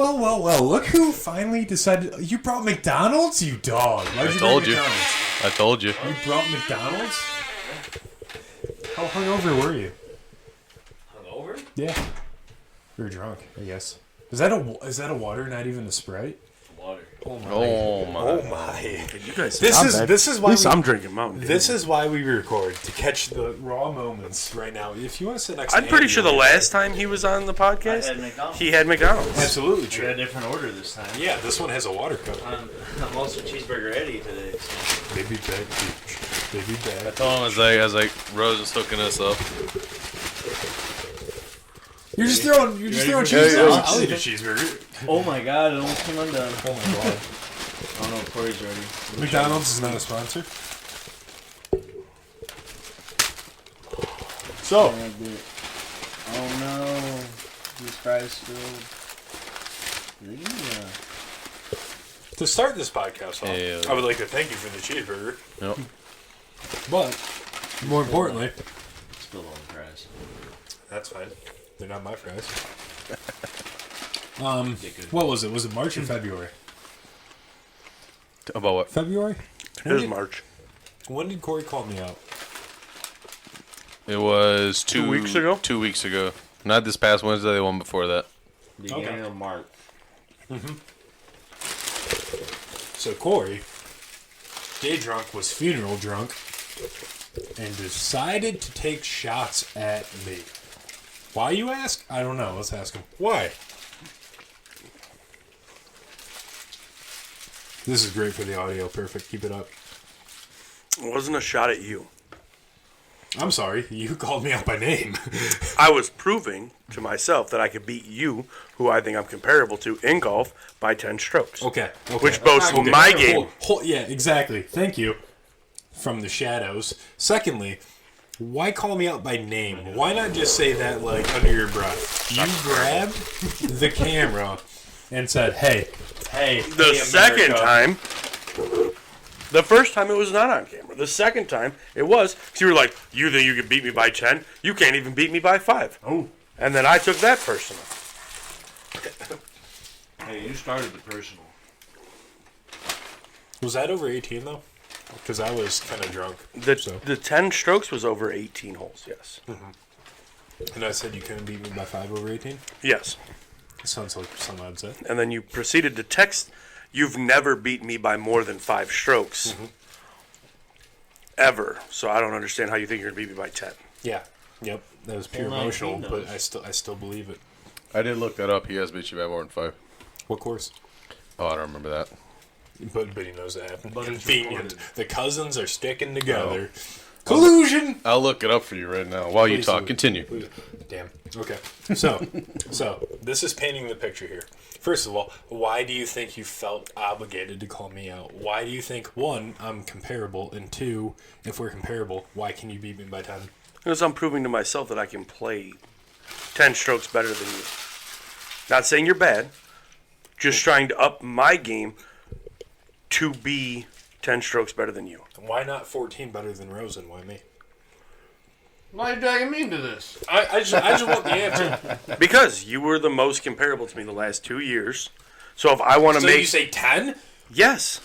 Well. Look who finally decided. You brought McDonald's, you dog. I told you. I told you. You brought McDonald's? How hungover were you? Hungover? Yeah. You were drunk, I guess. Is that a water, not even a Sprite? Water. Oh my. You guys. This is why I'm drinking Mountain Dew. This is why we record, to catch the raw moments right now. If you want to sit next to I'm pretty Andy sure the over last time he was on the podcast, I had McDonald's. he had McDonald's. Absolutely I got true. a different order this time. Yeah, this one has a water cup. I'm also cheeseburger Eddie today. So. Baby back beach. Baby I back. told him I was like, Rose is hooking us up. You're just throwing cheese Yeah, on. yeah. I'll eat a cheeseburger. Oh my god, it almost came undone. Oh my god. Oh no, Corey's ready. McDonald's is not a sponsor. So, Oh no. These fries still. Yeah. to start this podcast off, Yeah. I would like to thank you for the cheeseburger. Yep. But, more importantly, Still on the fries. that's fine. They're not my fries. Get good. What was it? Was it March or February? About what? February? It is March. When did Corey call me out? It was 2 weeks ago? 2 weeks ago. Not this past Wednesday, the one before that. Beginning of March. So Corey, day drunk, was funeral drunk, and decided to take shots at me. Why, you ask? I don't know. Let's ask him. Why? This is great for the audio. Perfect. Keep it up. It wasn't a shot at you. I'm sorry. You called me out by name. I was proving to myself that I could beat you, who I think I'm comparable to, in golf by 10 strokes. Okay. Which boasts my game. Yeah, exactly. Thank you. From the shadows. Secondly, why call me out by name? Why not just say that, like, under your breath? You grabbed the camera and said, hey, The second time, the first time it was not on camera. The second time it was. So you were like, you think you can beat me by 10? You can't even beat me by 5. Oh. And then I took that personal. Hey, you started the personal. was that over 18, though? Because I was kind of drunk. The 10 strokes was over 18 holes, yes. And I said you couldn't beat me by 5 over 18? Yes. Sounds like something I'd say. And then you proceeded to text, you've never beat me by more than 5 strokes. Ever. So I don't understand how you think you're going to beat me by 10. Yeah. Yep. That was pure Well, emotional, 19 but knows. I still believe it. I did look that up. He has beat you by more than 5. What course? Oh, I don't remember that. But he knows it happened. But it's Convenient. recorded. The cousins are sticking together. Collusion! I'll look it up for you right now while you Please talk. do. Continue. Please. Damn. Okay. So this is painting the picture here. First of all, why do you think you felt obligated to call me out? Why do you think, one, I'm comparable, and two, if we're comparable, why can you beat me by 10? Because I'm proving to myself that I can play 10 strokes better than you. Not saying you're bad. Just trying to up my game to be 10 strokes better than you. Why not 14 better than Rosen? Why me? Why are you dragging me into this? I just want the answer. Because you were the most comparable to me the last 2 years. So if I want to So make... you say 10? Yes.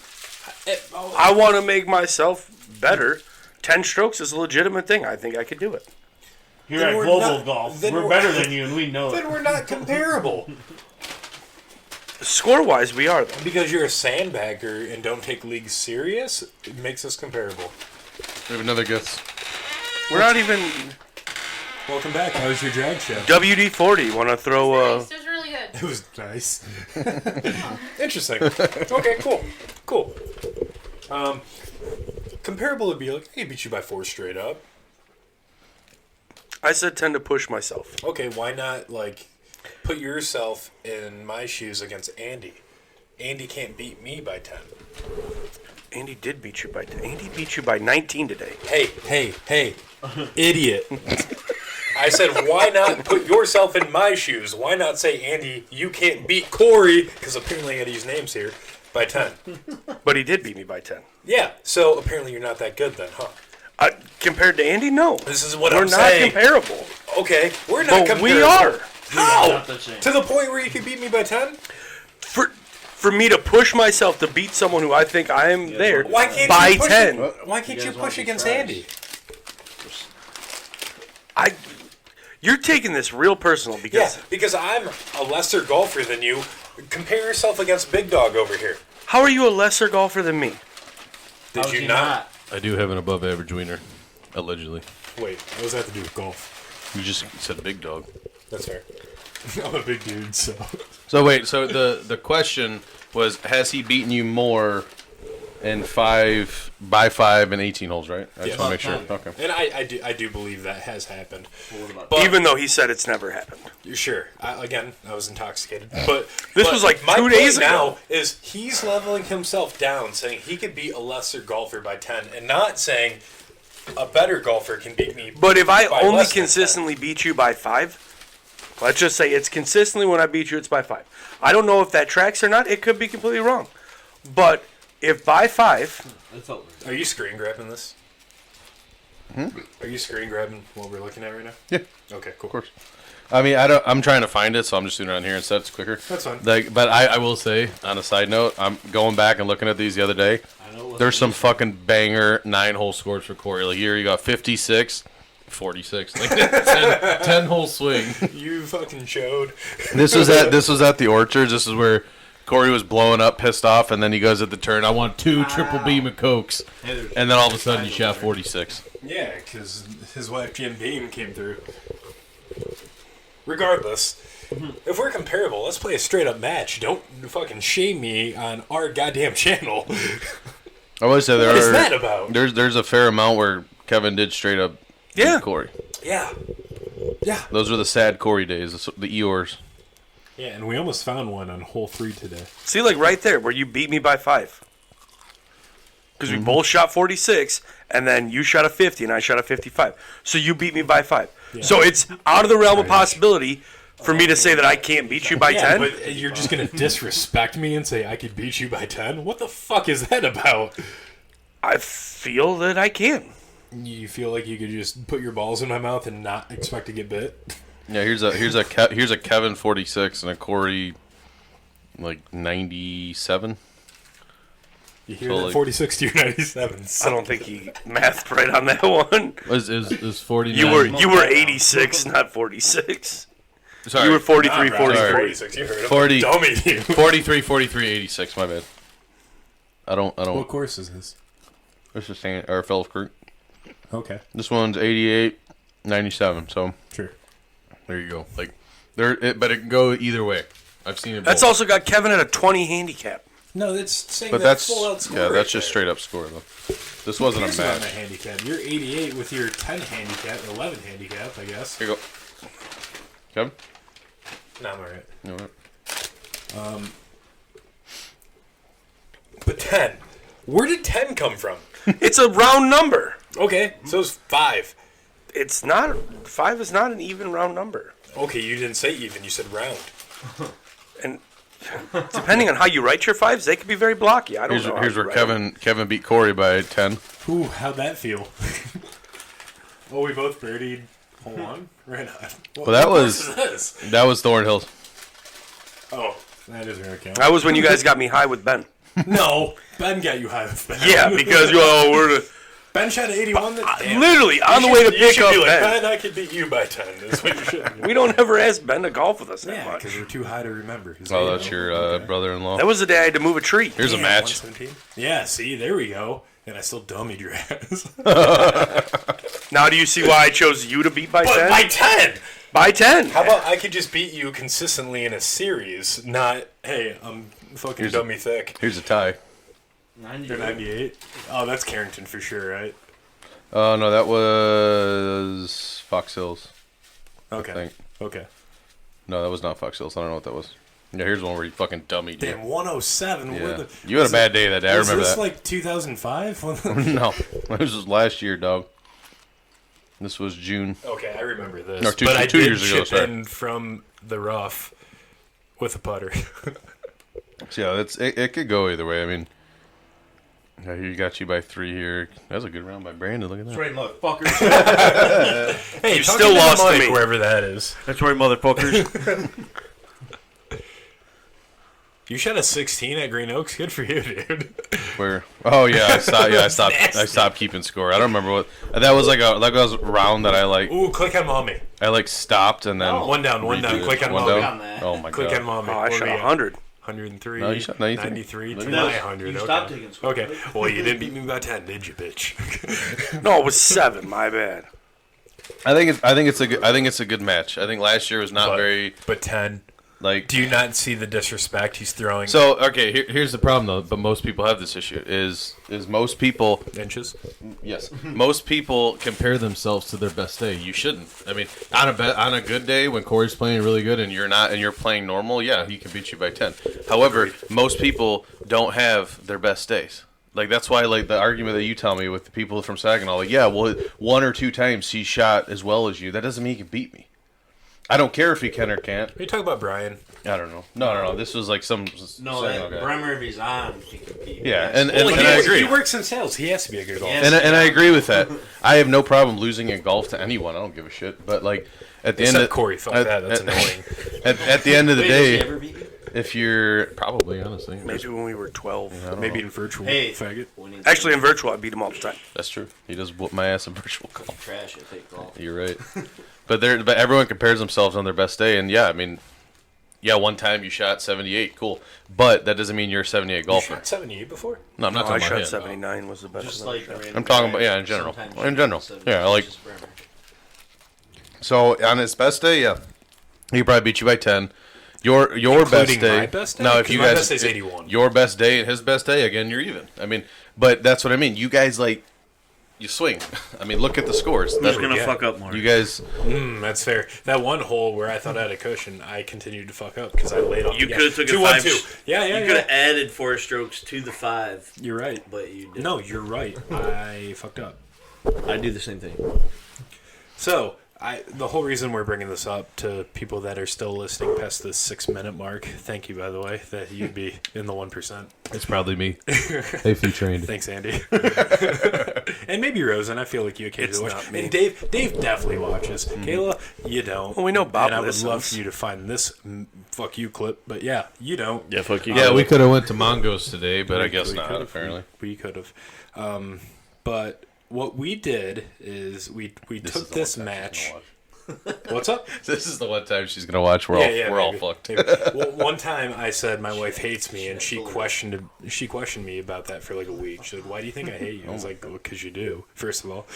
I want to make myself better. 10 strokes is a legitimate thing. I think I could do it. Here Then at we're Global not- Golf, then we're we're- better than you, and we know Then it. we're not comparable. Score-wise, we are, though. Because you're a sandbagger and don't take leagues serious, it makes us comparable. We have another guest. We're not even... Welcome back. How was your drag show? WD-40. Want to throw... Nice. It was really good. It was nice. Interesting. Okay, cool. Comparable would be like, hey, beat you by 4 straight up. I said 10 to push myself. Okay, why not, like, put yourself in my shoes against Andy? Andy can't beat me by 10. Andy did beat you by 10. Andy beat you by 19 today. Hey, idiot. I said, why not put yourself in my shoes? Why not say, Andy, you can't beat Corey, because apparently Andy's name's here, by 10. But he did beat me by 10. Yeah, so apparently you're not that good then, huh? Compared to Andy, no. This is what We're I'm not saying. comparable. Okay, we're not But comparable. we are. How? Not the same. To the point where you could beat me by 10? for me to push myself to beat someone who I think I am there Why can't by you push 10. Why can't you push against Andy? You're taking this real personal because because I'm a lesser golfer than you. Compare yourself against Big Dog over here. how are you a lesser golfer than me? Did How's you he not? I do have an above average wiener, allegedly. Wait, what does that have to do with golf? You just said big dog. That's fair. I'm a big dude, so. So wait, so the question was, has he beaten you more in 5 by 5 and 18 holes, right? I just want to make sure. Okay. And I do believe that has happened. Even though he said it's never happened. You're sure. I was intoxicated. But This was like my 2 days point now ago. is he's leveling himself down, saying he could beat a lesser golfer by 10, and not saying a better golfer can beat me. But if I by only less than 10. consistently beat you by 5, let's just say it's consistently when I beat you, it's by 5. I don't know if that tracks or not. It could be completely wrong. But if by 5, Are you screen grabbing this? Are you screen grabbing what we're looking at right now? Yeah, Okay, cool. of course. I mean, I'm trying to find it, so I'm just doing it on here instead. It's quicker. That's fine. Like, but I will say, on a side note, I'm going back and looking at these the other day. There's some fucking banger 9-hole scores for Corey. Like here, you got 56, 46, like 10-hole swing. You fucking showed. This was at the Orchards. This is where Corey was blowing up, pissed off, and then he goes at the turn. I want 2 triple B McCokes, and then all of a sudden he shot 46. Yeah, because his wife Jim Beam came through. Regardless, if we're comparable, let's play a straight up match. Don't fucking shame me on our goddamn channel. I always say What is that about? There's a fair amount where Kevin did straight up beat Corey. Yeah. Yeah. Those were the sad Corey days, the Eeyores. Yeah, and we almost found one on hole 3 today. see, like right there where you beat me by 5. Because we both shot 46, and then you shot a 50, and I shot a 55. So you beat me by 5. Yeah. So it's out of the realm of possibility for me to say that I can't beat you by 10. But you're just going to disrespect me and say I could beat you by 10? What the fuck is that about? I feel that I can. You feel like you could just put your balls in my mouth and not expect to get bit? Yeah, here's a Kevin 46 and a Corey like 97. You hear So, that? like- 46 to your 97. I don't think he mathed right on that one. Is 49? You were 86, not 46. Sorry, You were 43, Not right. 43. 46. You heard him. 40. Dummy, you. 43, 43, 86. My bad. I don't. What course is this? This is or Phillips Creek. Okay. This one's 88, 97. So Sure. there you go. Like but it can go either way. I've seen it. That's both. also got Kevin at a 20 handicap. No, that's saying But that that's full out score. yeah. right That's just there. straight up score though. This wasn't a Here's about my match. handicap. You're 88 with your 10 handicap, 11 handicap, I guess. Here you go. Kevin. No, I'm alright. You know what? But 10. Where did 10 come from? It's a round number. Okay, so it's 5. It's not. 5 is not an even round number. Okay, you didn't say even, you said round. And depending on how you write your 5s, they could be very blocky. I don't know. how Here's you where write them. Kevin beat Corey by 10. Ooh, how'd that feel? Oh, we both birdied hole 1? Right on. Well, that what was- course is this? That was Thorn Hills. Oh, that doesn't really count. That was when you guys got me high with Ben. No, Ben got you high with Ben. Yeah, because we're Ben shot an 81. Damn. literally on the way to You pick should up be like, Ben. Ben, I could beat you by 10. That's what you should do. We don't ever ask Ben to golf with us that Yeah, much. because we're too high to remember. He's Oh, like, that's your okay. brother-in-law. That was the day I had to move a tree. Here's a Damn, match. 117? Yeah, see, there we go. And I still dummied your ass. Now do you see why I chose you to beat by But 10? by 10! By 10. How about I could just beat you consistently in a series, not, hey, I'm fucking dummy thick. Here's a tie. You're 98? Oh, that's Carrington for sure, right? Oh, no, that was Fox Hills. Okay. think. Okay. No, that was not Fox Hills. I don't know what that was. Yeah, here's one where you fucking dummied you. Damn, 107. Yeah. Where the, You had a bad day that day. I remember this that. like 2005? No, this was last year, dog. This was June. Okay, I remember this. No, two- but I two did years ago, chip sorry. in from the rough with a putter. So, yeah, it could go either way. I mean, yeah, you got you by 3 here. That was a good round by Brandon. Look at that. That's right, motherfuckers. Hey, You still lost to me. wherever that is. That's right, motherfuckers. You shot a 16 at Green Oaks. Good for you, dude. Where? Oh yeah, I stopped. Yeah, I stopped. I stopped keeping score. I don't remember what that was like. That was a round that I like. Ooh, click on mommy. I like stopped and then One down. Click on one mommy. down. that. Oh my Click god. on mommy. Oh, I shot 100. 103. No, you shot 93. 93 to Look at my that. 100. You Okay. stopped taking score. Okay. Well, you didn't beat me by 10, did you, bitch? No, it was 7. My bad. I think it's a good match. I think last year was not very But 10. like. Do you not see the disrespect he's throwing? So okay, here's the problem though. But most people have this issue. Is most people Inches. yes, most people compare themselves to their best day. You shouldn't. I mean, on a good day when Corey's playing really good and you're not and you're playing normal, yeah, he can beat you by 10. However, most people don't have their best days. Like that's why, like the argument that you tell me with the people from Saginaw, like yeah, well, 1 or 2 times he shot as well as you. That doesn't mean he can beat me. I don't care if he can or can't. Are you talking about Brian? I don't know. No. This was like some No, Saginaw that guy. Bremer, if he's on, he can beat. Yeah, and Well, I agree. He works in sales. He has to be a good golfer. Yes. And I agree with that. I have no problem losing in golf to anyone. I don't give a shit. But like at the end Except of Corey. Fuck that. That's annoying. at the end of the Wait, does he day, ever beat you? if you're probably honestly, Maybe when we were 12. Maybe in virtual. Hey. Faggot. Actually, in virtual, I beat him all the time. that's true. He does whoop my ass in virtual golf. Trash at fake golf. You're right. But everyone compares themselves on their best day, and yeah, I mean, yeah, one time you shot 78, cool, but that doesn't mean you're a 78 You golfer. shot 78 before? No, I'm not No, I talking about shot him. 79 was the best. Just one I like shot. I'm talking about in general. Sometimes In general, seven yeah, like versus Bremer. so on his best day, yeah, he probably beat you by 10. Your best Including day. my best day? No, if 'Cause you my guys best day's 81. your best day and his best day, again, you're even. I mean, but that's what I mean. You guys like you swing. I mean, look at the scores. Who's That's, gonna yeah. fuck up more? you guys. That's fair. That one hole where I thought I had a cushion, I continued to fuck up because I laid off. You the could have gas. took a 2-1-2. 5. Yeah. You could have added 4 strokes to the 5, You're right. but you didn't. No, you're right. I fucked up. I do the same thing. So, the whole reason we're bringing this up to people that are still listening past the 6-minute mark, thank you, by the way, that you'd be in the 1%. It's probably me. Hey, free trained. Thanks, Andy. And maybe Rosen. I feel like you occasionally It's watch. not me. And Dave definitely watches. Kayla, you don't. Well, we know Bob And I would listens. love for you to find this fuck you clip, but yeah, you don't. Yeah, fuck you. Yeah, we could have went to Mongo's today, but I We guess could've. not. Apparently, We could have. But what we did is we took this match. What's up? This is the one time she's gonna watch. We're all maybe. fucked. Maybe. Well, one time I said my wife hates me, and she questioned me about that for like a week. She said, "Why do you think I hate you?" I was like, "Well, because you do." First of all,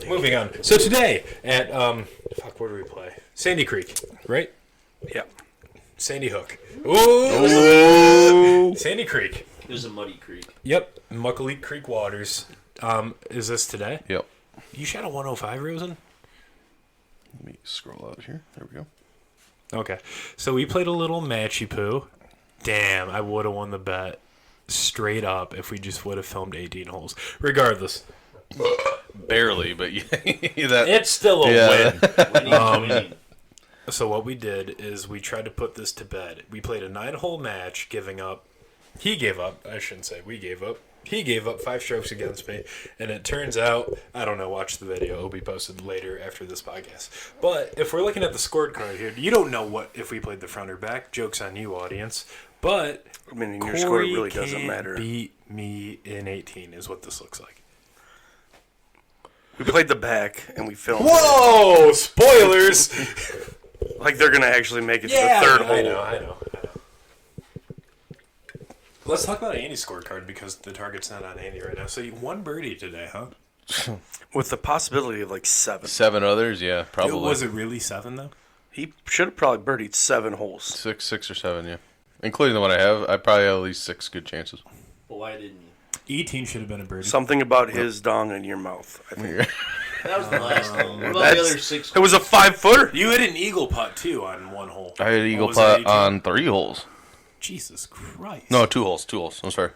moving on. So today at where do we play? Sandy Creek, right? Yeah. Sandy Hook. Ooh. Sandy Creek. It was a muddy creek. Yep. Muckleet Creek Waters. Is this today? Yep. You shot a 105, Rosen? Let me scroll out here. There we go. Okay. So we played a little matchy poo. Damn, I would have won the bet straight up if we just would have filmed 18 holes. Regardless. Barely, but yeah, that. It's still a Yeah. win. Winning. So what we did is we tried to put this to bed. We played a 9-hole match, giving up. He gave up. I shouldn't say we gave up. He gave up 5 strokes against me, and it turns out, I don't know, watch the video. It'll be posted later after this podcast. But if we're looking at the scorecard here, you don't know what if we played the front or back. Joke's on you, audience. But I mean, in your Corey score, it really doesn't can't matter. beat me in 18 is what this looks like. We played the back, and we filmed. Whoa! Spoilers! Like they're gonna actually make it to the third hole. I know. Let's talk about Andy's scorecard because the target's not on Andy right now. So you won birdie today, huh? With the possibility of like 7. 7 others, yeah, probably. Was it really 7 though? He should have probably birdied 7 holes. 6 or 7, yeah, including the one I have. I probably have at least 6 good chances. But why didn't you? 18 should have been a birdie. Something about his dong in your mouth, I think. That was the last one. What about the That's- other 6? It was a 5-footer. You hit an eagle putt too on one hole. I had an eagle was it, putt 18? on 3 holes. Jesus Christ. No, 2 holes. 2 holes. I'm sorry.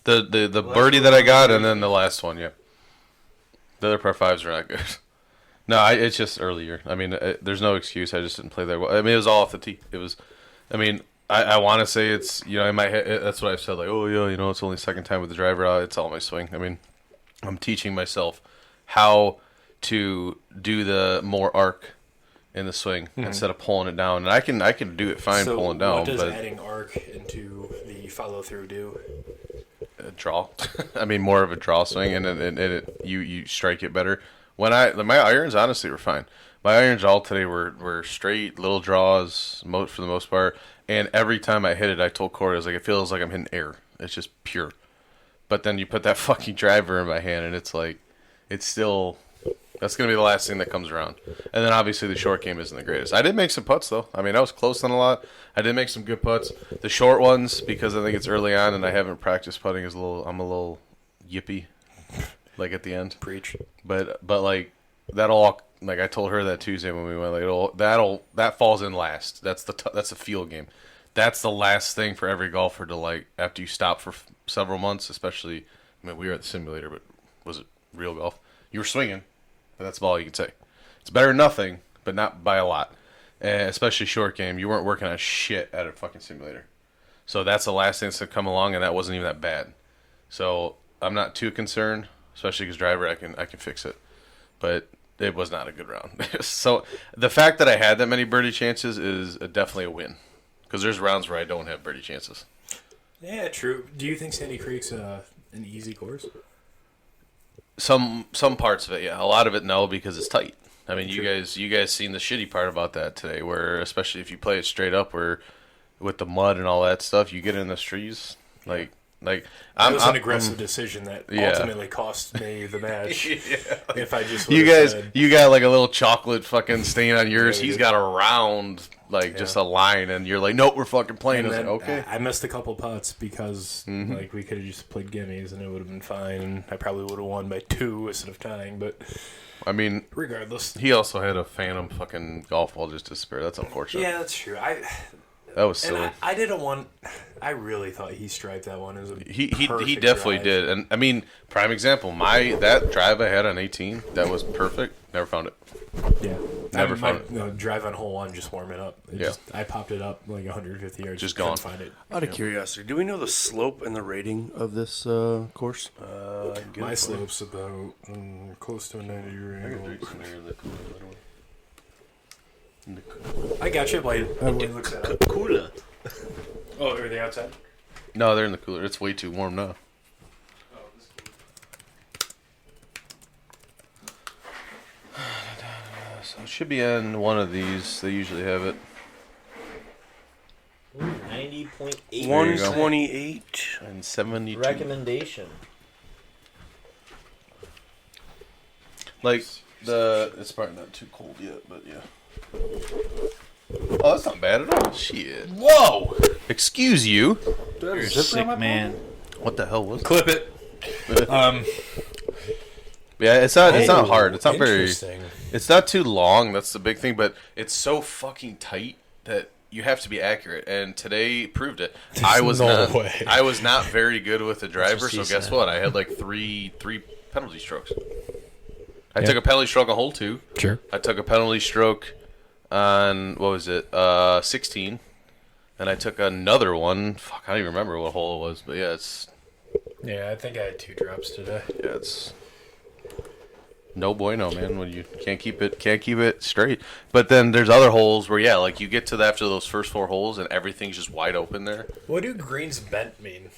The birdie that I got, and then the last one. Yeah. The other par 5s are not good. No, it's just earlier. I mean, there's no excuse. I just didn't play that well. I mean, it was all off the tee. It was. I mean, I want to say it's in my head. That's what I've said. Like, oh yeah, it's only second time with the driver out. It's all my swing. I mean, I'm teaching myself how to do the more arc in the swing instead of pulling it down. And I can do it fine pulling down. What does but adding arc into the follow through do? Draw. I mean, more of a draw swing, and you strike it better. My irons honestly were fine. My irons all today were straight little draws for the most part. And every time I hit it, I told Corey, I was like, it feels like I'm hitting air. It's just pure. But then you put that fucking driver in my hand, and it's like, it's still, that's going to be the last thing that comes around. And then obviously the short game isn't the greatest. I did make some putts, though. I mean, I was close on a lot. I did make some good putts. The short ones, because I think it's early on and I haven't practiced putting, I'm a little yippy, like at the end. Preach. But like, that'll all, like I told her that Tuesday when we went, like that falls in last. That's the field game. That's the last thing for every golfer to like after you stop for several months, especially. I mean, we were at the simulator, but was it real golf? You were swinging, but that's all you can say. It's better than nothing, but not by a lot. Especially short game. You weren't working on shit at a fucking simulator, so that's the last thing that's to come along, and that wasn't even that bad. So I'm not too concerned, especially because driver I can fix it, but. It was not a good round. So the fact that I had that many birdie chances is definitely a win. Because there's rounds where I don't have birdie chances. Yeah, true. Do you think Sandy Creek's an easy course? Some parts of it, yeah. A lot of it, no, because it's tight. I mean, you guys seen the shitty part about that today, where especially if you play it straight up, where with the mud and all that stuff, you get in the trees, like. It was an aggressive decision that ultimately cost me the match. If I just you got like a little chocolate fucking stain on yours. He's got a round just a line, and you're like, nope, we're fucking playing. And then, like, okay. I missed a couple putts because like we could have just played gimmies and it would have been fine. And I probably would have won by 2 instead of tying. But I mean, regardless, he also had a phantom fucking golf ball just disappear. That's unfortunate. Yeah, that's true. That was silly. And I didn't want. I really thought he striped that one as a he definitely drive. did. And I mean, prime example, that drive I had on 18, that was perfect. Never found it. Yeah, Never found it. No, drive on hole 1, just warming up. I popped it up like 150 yards. Just gone. Find it. Out of curiosity, do we know the slope and the rating of this course? My slope's about close to a 90-degree angle. I got you, Blade. Looks that up. Cooler. Oh, are they outside? No, they're in the cooler. It's way too warm now. So it should be on one of these. They usually have it. 90.8. 128 and 72. Recommendation. Like it's probably not too cold yet, but yeah. Oh, that's not bad at all. Shit. Whoa! Excuse you. You're a sick man. What the hell was it? Clip it. Yeah, it's not hard. It's not very. Interesting. It's not too long. That's the big thing, but it's so fucking tight that you have to be accurate. And today proved it. I was not very good with the driver. So guess what? I had like three penalty strokes. I took a penalty stroke on hole 2. Sure. I took a penalty stroke on, what was it, 16. And I took another one. Fuck, I don't even remember what hole it was. But yeah, Yeah, I think I had 2 drops today. Yeah, it's no bueno, man. When you can't keep it straight. But then there's other holes where, like you get to after those first 4 holes and everything's just wide open there. What do greens bent mean?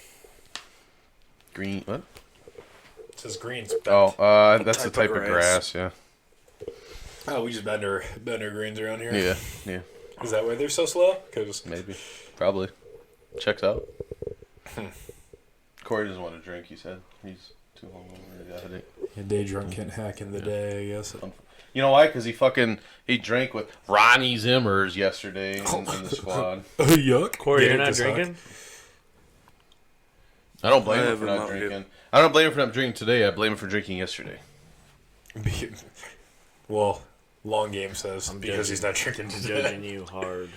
Green, what? It says greens bent. Oh, that's the type of grass, yeah. Oh, we just bend our greens around here. Yeah. Is that why they're so slow? Cause maybe, probably. Checks out. Corey doesn't want to drink. He said he's too hungover. He got a headache. Yeah, Daydrunk and hack in the day, I guess. You know why? Because he drank with Ronnie Zimmers yesterday in the squad. Yuck. Corey, you're not drinking? I don't blame him for not drinking. I don't blame him for not drinking today. I blame him for drinking yesterday. Well, long game says because he's not drinking I'm today. judging you hard.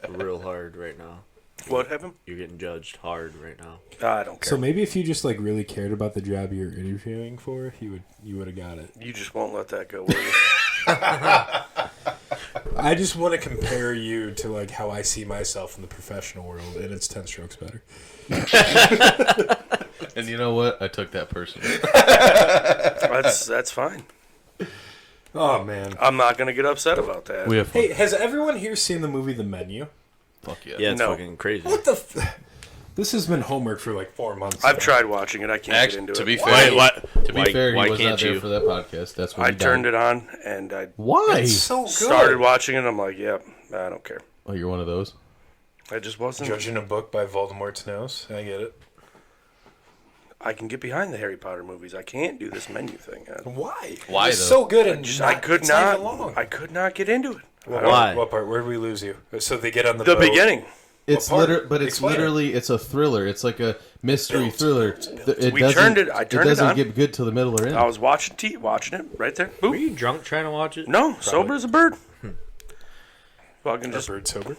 Real hard right now. What happened? You're getting judged hard right now. I don't care. So maybe if you just like really cared about the job you're interviewing for, you would have got it. You just won't let that go, will you? I just want to compare you to like how I see myself in the professional world, and it's 10 strokes better. And you know what? I took that personally. That's fine. Oh, man. I'm not going to get upset about that. We have fun. Hey, has everyone here seen the movie The Menu? Fuck yeah. Yeah, it's No. fucking crazy. What the This has been homework for like 4 months. I've now. tried watching it. I can't Actually, get into to it. be fair, Why he was can't not there you? for that podcast. That's when I turned it on and I Why? It's so good. started watching it. I'm like, yeah, I don't care. Oh, you're one of those. I just wasn't. Judging a book by Voldemort's nose. I get it. I can get behind the Harry Potter movies. I can't do this menu thing. Why? Why, It's though? so good and I could it's not. even long. I could not get into it. Why? What part? Where did we lose you? So they get on the The boat. beginning. It's part? but it's Explain it. literally it's a thriller. It's like a mystery thriller. It We doesn't- turned it- I turned it doesn't on. get good till the middle or end. I was watching it right there. Were Boop. you drunk trying to watch it? No, sober as a bird. Fucking Just just bird sober.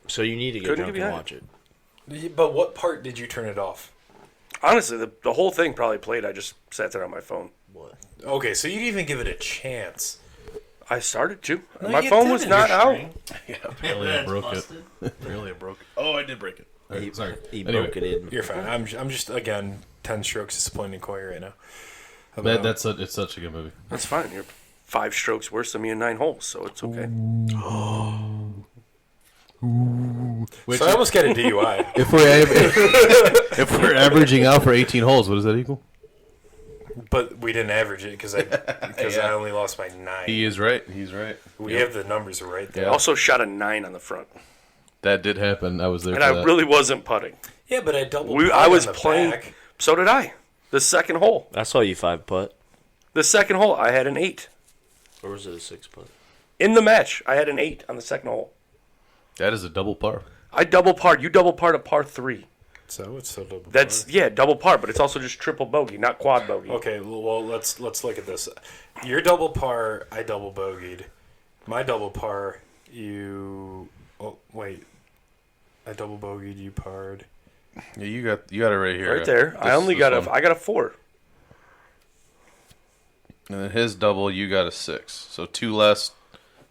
So you need to get Couldn't drunk get and behind watch it. But what part did you turn it off? honestly, the whole thing probably played. I just sat there on my phone. What? Okay, so you didn't even give it a chance. I started to. No, My you phone was didn't. not You're out. Yeah, apparently I broke it. Apparently I broke it. Oh, I did break it. All right, sorry. He Anyway, broke it in. You're fine. I'm just again 10 strokes disappointing Coy right now. it's such a good movie. That's fine. You're 5 strokes worse than me in 9 holes, so it's okay. Which, So I almost got a DUI. if we're averaging out for 18 holes, what does that equal? But we didn't average it because I only lost by 9. He is right. He's right. We have the numbers right there. Yeah. Also shot a 9 on the front, That did happen. I was there. and for I that. really wasn't putting. Yeah, but I doubled. I was on the playing. back. So did I. The second hole. I saw you 5-putt. The second hole, I had an 8. Or was it a 6-putt? In the match, I had an 8 on the second hole. That is a double par. I double parred. You double parred a par 3. So it's still double. That's double par, but it's also just triple bogey, not quad bogey. Okay, well let's look at this. Your double par, I double bogeyed. My double par, you. Oh wait, I double bogeyed. You parred. Yeah, you got it right here. Right there. I only got I got a 4. And then his double, you got a 6. So 2 less,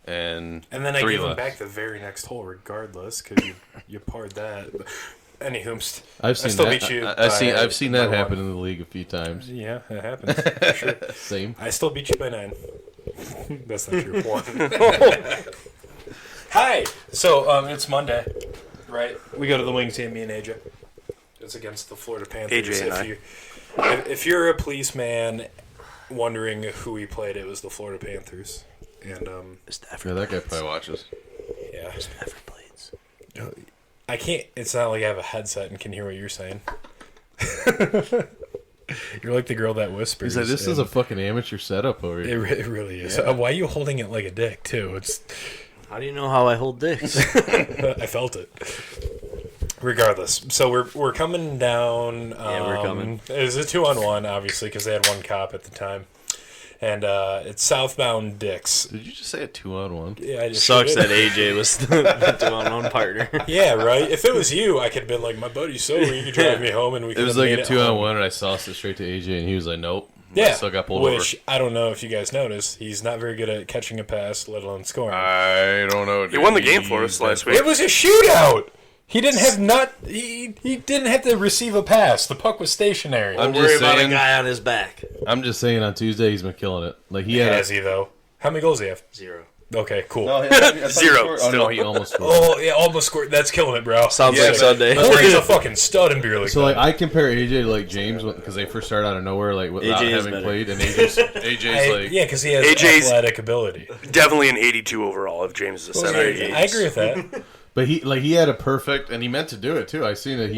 and And then I 3 gave him less. back the very next hole, regardless, because you parred that. But, anywhoom, I've seen still that. beat you I've seen that by happen 1. in the league a few times. Yeah, it happens. For sure. Same. I still beat you by 9. That's not true. 1. Hi. So it's Monday, right? We go to the Wings team, me and AJ. It's against the Florida Panthers. AJ and If you're a policeman wondering who we played, it was the Florida Panthers. And Yeah, that guy probably watches. yeah, Everblades. I can't. It's not like I have a headset and can hear what you're saying. You're like the girl that whispers. He's like, this is a fucking amateur setup over here. It really is. Why are you holding it like a dick too? It's. How do you know how I hold dicks? I felt it. Regardless, so we're coming down. Yeah, we're coming. It was a 2-on-1, obviously, because they had one cop at the time, and it's southbound Dix. Did you just say a 2-on-1? Yeah, I just Sucks sure that did. AJ was the 2-on-1 partner. Yeah, right. If it was you, I could have been like, my buddy's sober. You could drive me home, and we. It could was have like made a it home. 2-on-1, and I sauced it straight to AJ, and he was like, nope. Yeah, I still got pulled which over. I don't know if you guys noticed. He's not very good at catching a pass, let alone scoring. I don't know. You won the game for us last week. It was a shootout. He didn't have he didn't have to receive a pass. The puck was stationary. I'm Don't worry just about a saying. guy on his back. I'm just saying. On Tuesday, he's been killing it. Like he had. Has he though? How many goals do he have? 0. Okay, cool. Zero, Oh still. no, he almost scored. Oh yeah, almost scored. That's killing it, bro. Sounds Yeah, like Sunday. Corey's a fucking stud in beer league. So like I compare AJ to like James because they first started out of nowhere like without AJ is having better. played, and AJ's like yeah, because he has AJ's athletic ability. Definitely an 82 overall if James is a 78. I agree with that. But he had a perfect, and he meant to do it too. I seen it.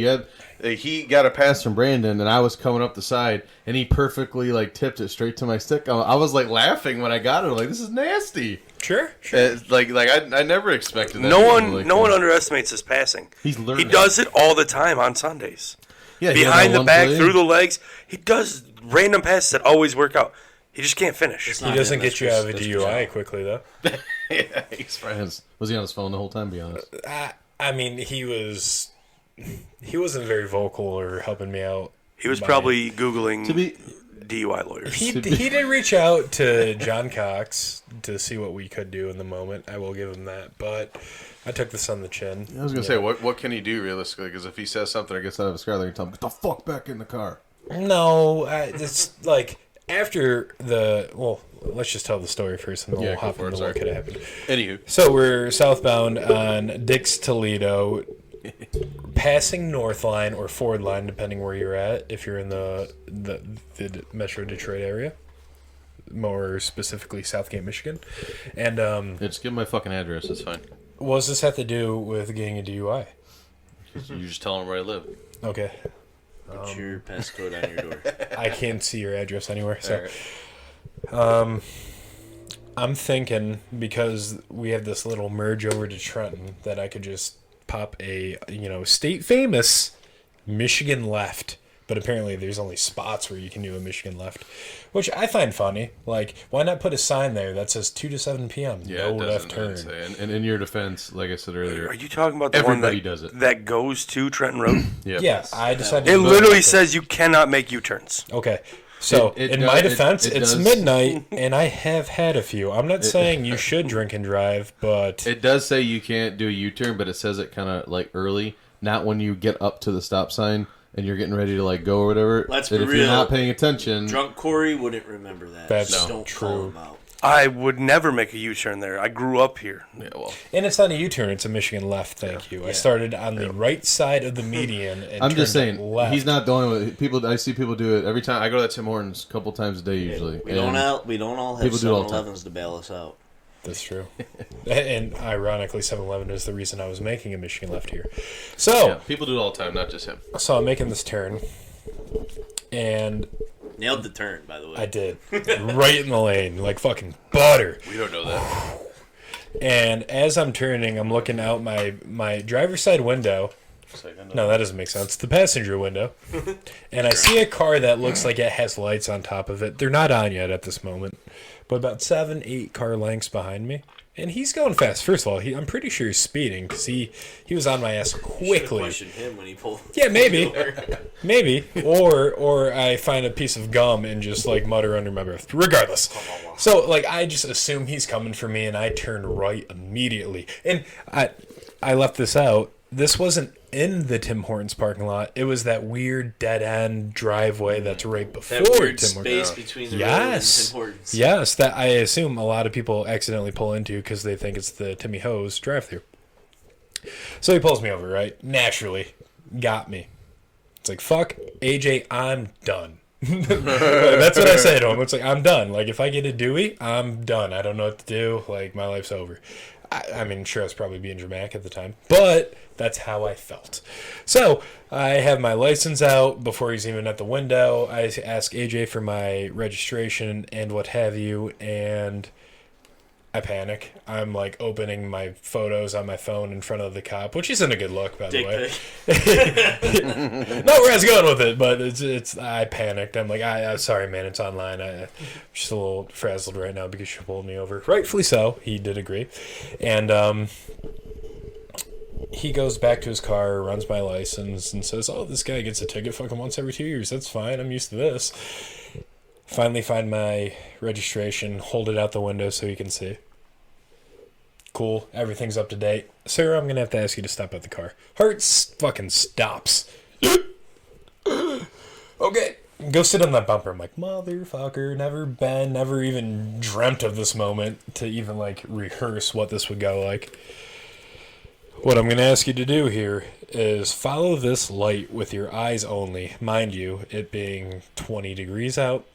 He got a pass from Brandon, and I was coming up the side, and he perfectly like tipped it straight to my stick. I was like laughing when I got it. I'm like, this is nasty. Sure. I never expected that. No one underestimates his passing. He's learning. He does it all the time on Sundays. Yeah, he had Behind that the one back, play. through the legs. He does random passes that always work out. He just can't finish. He doesn't get you out of a DUI quickly though. Yeah, he's friends. Was he on his phone the whole time? Be honest. I mean, he wasn't very vocal or helping me out. He was probably Googling To be DUI lawyers. He did reach out to John Cox to see what we could do in the moment. I will give him that, but I took this on the chin. I was gonna say, what can he do realistically? Because if he says something or gets out of his car, they're gonna tell him, "Get the fuck back in the car." No, it's like after let's just tell the story first, and then we'll hop into what could have happened. Anywho. So we're southbound on Dix Toledo, passing North Line or Ford Line, depending where you're at, if you're in the Metro Detroit area, more specifically Southgate, Michigan. And just give my fucking address. It's fine. what does this have to do with getting a DUI? You just tell them where I live. Okay. What's your passcode on your door? I can't see your address anywhere. So, Right. I'm thinking because we have this little merge over to Trenton that I could just pop a state famous Michigan left. But apparently there's only spots where you can do a Michigan left, which I find funny. Like, why not put a sign there that says 2 to 7 p.m. Yeah, no it left doesn't turn. say. And in your defense, like I said earlier, Are you talking about the everybody one does it. that goes to Trenton Road? Yeah. Yeah, I decided. It to literally says you cannot make U-turns. Okay. So, It in does- my defense, it it's does- midnight, and I have had a few. I'm not saying you should drink and drive, but... It does say you can't do a U-turn, but it says it kind of like early, not when you get up to the stop sign and you're getting ready to like go or whatever. Let's That be if real. you're not paying attention, Drunk Corey wouldn't remember that. That's Just don't true. call him out. I would never make a U-turn there. I grew up here. yeah, well, And it's not a U-turn, it's a Michigan left, thank you. I started on the right side of the median and I'm just turned saying left. he's not the only one. People, I see people do it every time. I go to that Tim Hortons a couple times a day usually. We don't all have people do it all the time. 7-Elevens to bail us out. That's true. And ironically, 7-Eleven is the reason I was making a Michigan left here. So, Yeah, people do it all the time, not just him. so I'm making this turn, and Nailed the turn, by the way. I did. Right in the lane, like fucking butter. We don't know that. And as I'm turning, I'm looking out my driver's side window. No, that doesn't make sense. The passenger window. And I see a car that looks like it has lights on top of it. They're not on yet at this moment. But about 7-8 car lengths behind me. And he's going fast. First of all, I'm pretty sure he's speeding because he was on my ass Should've quickly. questioned him when he pulled. Yeah, maybe. Maybe. Or I find a piece of gum and just like mutter under my breath. Regardless. So like I just assume he's coming for me and I turn right immediately. And I left this out. This wasn't in the Tim Hortons parking lot. It was that weird dead end driveway that's right before That weird Tim Hortons. space between the road Yes. and Tim Hortons. Yes, that I assume a lot of people accidentally pull into because they think it's the Timmy Hose drive-thru. So he pulls me over, right? Naturally, got me. It's like, fuck, AJ, I'm done. That's what I say to him. It's like, I'm done. Like, if I get a DUEY, I'm done. I don't know what to do. Like, my life's over. I mean, sure, I was probably being dramatic at the time, but that's how I felt. So I have my license out before he's even at the window. I ask AJ for my registration and what have you, and I panic. I'm like opening my photos on my phone in front of the cop, which isn't a good look, by the Dick way. pic. No, where I was going with it, but it's. I panicked. I'm like, I'm sorry, man. It's online. I'm just a little frazzled right now because you pulled me over. Rightfully so. He did agree, and he goes back to his car, runs my license, and says, "Oh, this guy gets a ticket fucking once every 2 years. That's fine. I'm used to this." Finally, find my registration. Hold it out the window so he can see. Cool. Everything's up to date. Sir, I'm going to have to ask you to stop at the car. Heart fucking stops. Okay. Go sit on that bumper. I'm like, motherfucker, never even dreamt of this moment to even, like, rehearse what this would go like. What I'm going to ask you to do here is follow this light with your eyes only. Mind you, it being 20 degrees out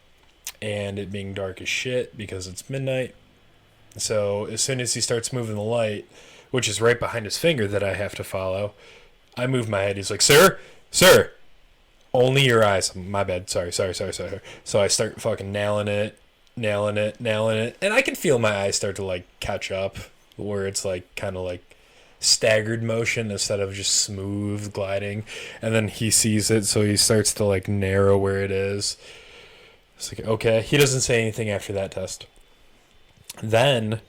and it being dark as shit because it's midnight. So as soon as he starts moving the light, which is right behind his finger that I have to follow, I move my head. He's like, sir, only your eyes. My bad. Sorry. So I start fucking nailing it. And I can feel my eyes start to like catch up where it's like kind of like staggered motion instead of just smooth gliding. And then he sees it. So he starts to like narrow where it is. It's like, okay. He doesn't say anything after that test. Then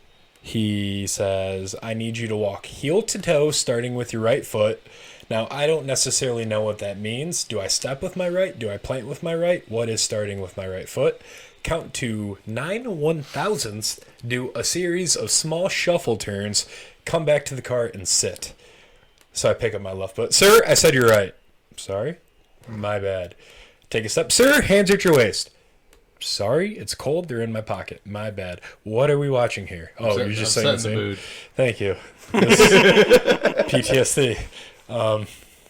he says, I need you to walk heel to toe, starting with your right foot. Now, I don't necessarily know what that means. Do I step with my right? Do I plant with my right? What is starting with my right foot? Count to 9 1,000ths, do a series of small shuffle turns, come back to the car and sit. So I pick up my left foot. Sir, I said you're right. Sorry? My bad. Take a step. Sir, hands at your waist. sorry, it's cold. They're in my pocket. My bad. What are we watching here? Oh, you're just saying the same. Thank you. PTSD.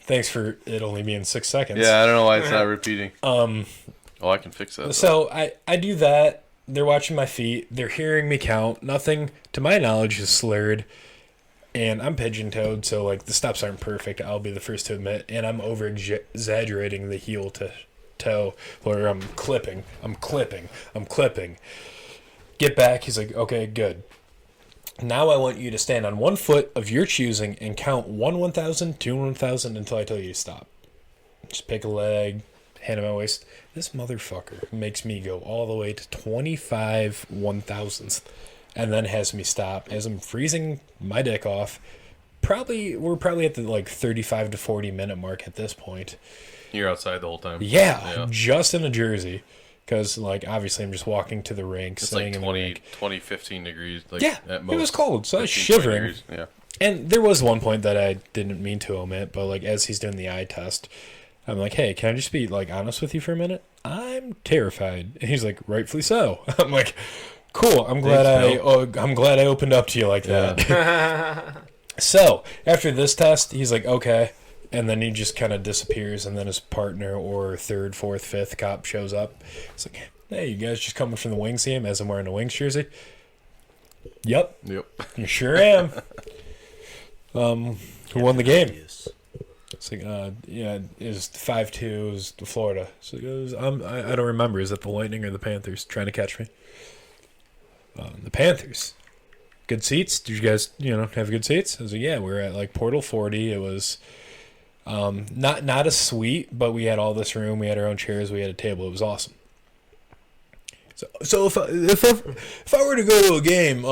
Thanks for it only being 6 seconds. Yeah, I don't know why it's not repeating. I can fix that. So I do that. They're watching my feet. They're hearing me count. Nothing, to my knowledge, is slurred. And I'm pigeon-toed, so like the steps aren't perfect. I'll be the first to admit. And I'm over-exaggerating the heel to toe, where I'm clipping. Get back. He's like, okay, good. Now I want you to stand on one foot of your choosing and count 1,000, 2 1,000 until I tell you to stop. Just pick a leg, hand on my waist. This motherfucker makes me go all the way to 25 1,000ths and then has me stop as I'm freezing my dick off. We're probably at the like 35 to 40 minute mark at this point. You're outside the whole time. Yeah. Just in a jersey. Because, like, obviously I'm just walking to the rink. It's like 20, 15 degrees. Like, yeah, at most, it was cold, so I was shivering. Yeah. And there was one point that I didn't mean to omit, but, like, as he's doing the eye test, I'm like, hey, can I just be, like, honest with you for a minute? I'm terrified. And he's like, rightfully so. I'm like, cool, I'm glad I opened up to you like that. So, after this test, he's like, okay. And then he just kind of disappears, and then his partner or third, fourth, fifth cop shows up. It's like, hey, you guys just coming from the Wings game as I'm wearing a Wings jersey? Yep. You sure am. Who won the game? It's like, it was 5-2. It was Florida. So I don't remember. Is it the Lightning or the Panthers trying to catch me? The Panthers. Good seats? Did you guys, have good seats? I was like, yeah, we were at, like, Portal 40. It was... not a suite, but we had all this room. We had our own chairs. We had a table. It was awesome. So if I were to go to a game,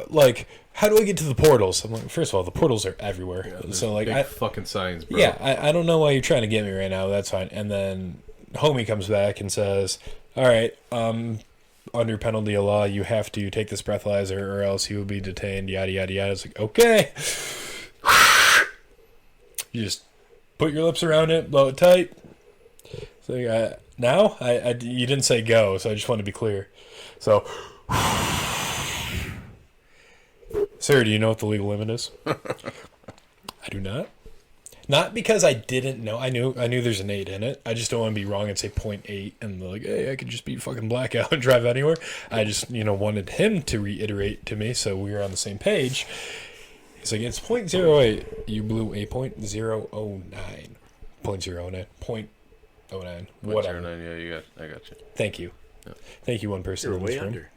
like, how do I get to the portals? I'm like, first of all, the portals are everywhere. Yeah, so like, big fucking signs, bro. Yeah, I don't know why you're trying to get me right now. That's fine. And then homie comes back and says, all right, under penalty of law, you have to take this breathalyzer or else you will be detained. Yada yada yada. It's like, okay. You just put your lips around it, blow it tight. So you didn't say go, so I just want to be clear. So, sir, do you know what the legal limit is? I do not. Not because I didn't know. I knew there's an 8 in it. I just don't want to be wrong and say 0.8 and like, hey, I could just be fucking blackout and drive anywhere. I just, wanted him to reiterate to me so we were on the same page. He's like, it's 0.08. You blew a 0.009. 0.09. 0.09. Whatever. 0.09, yeah, I got you. Thank you. Yeah. Thank you, one person. You're way under.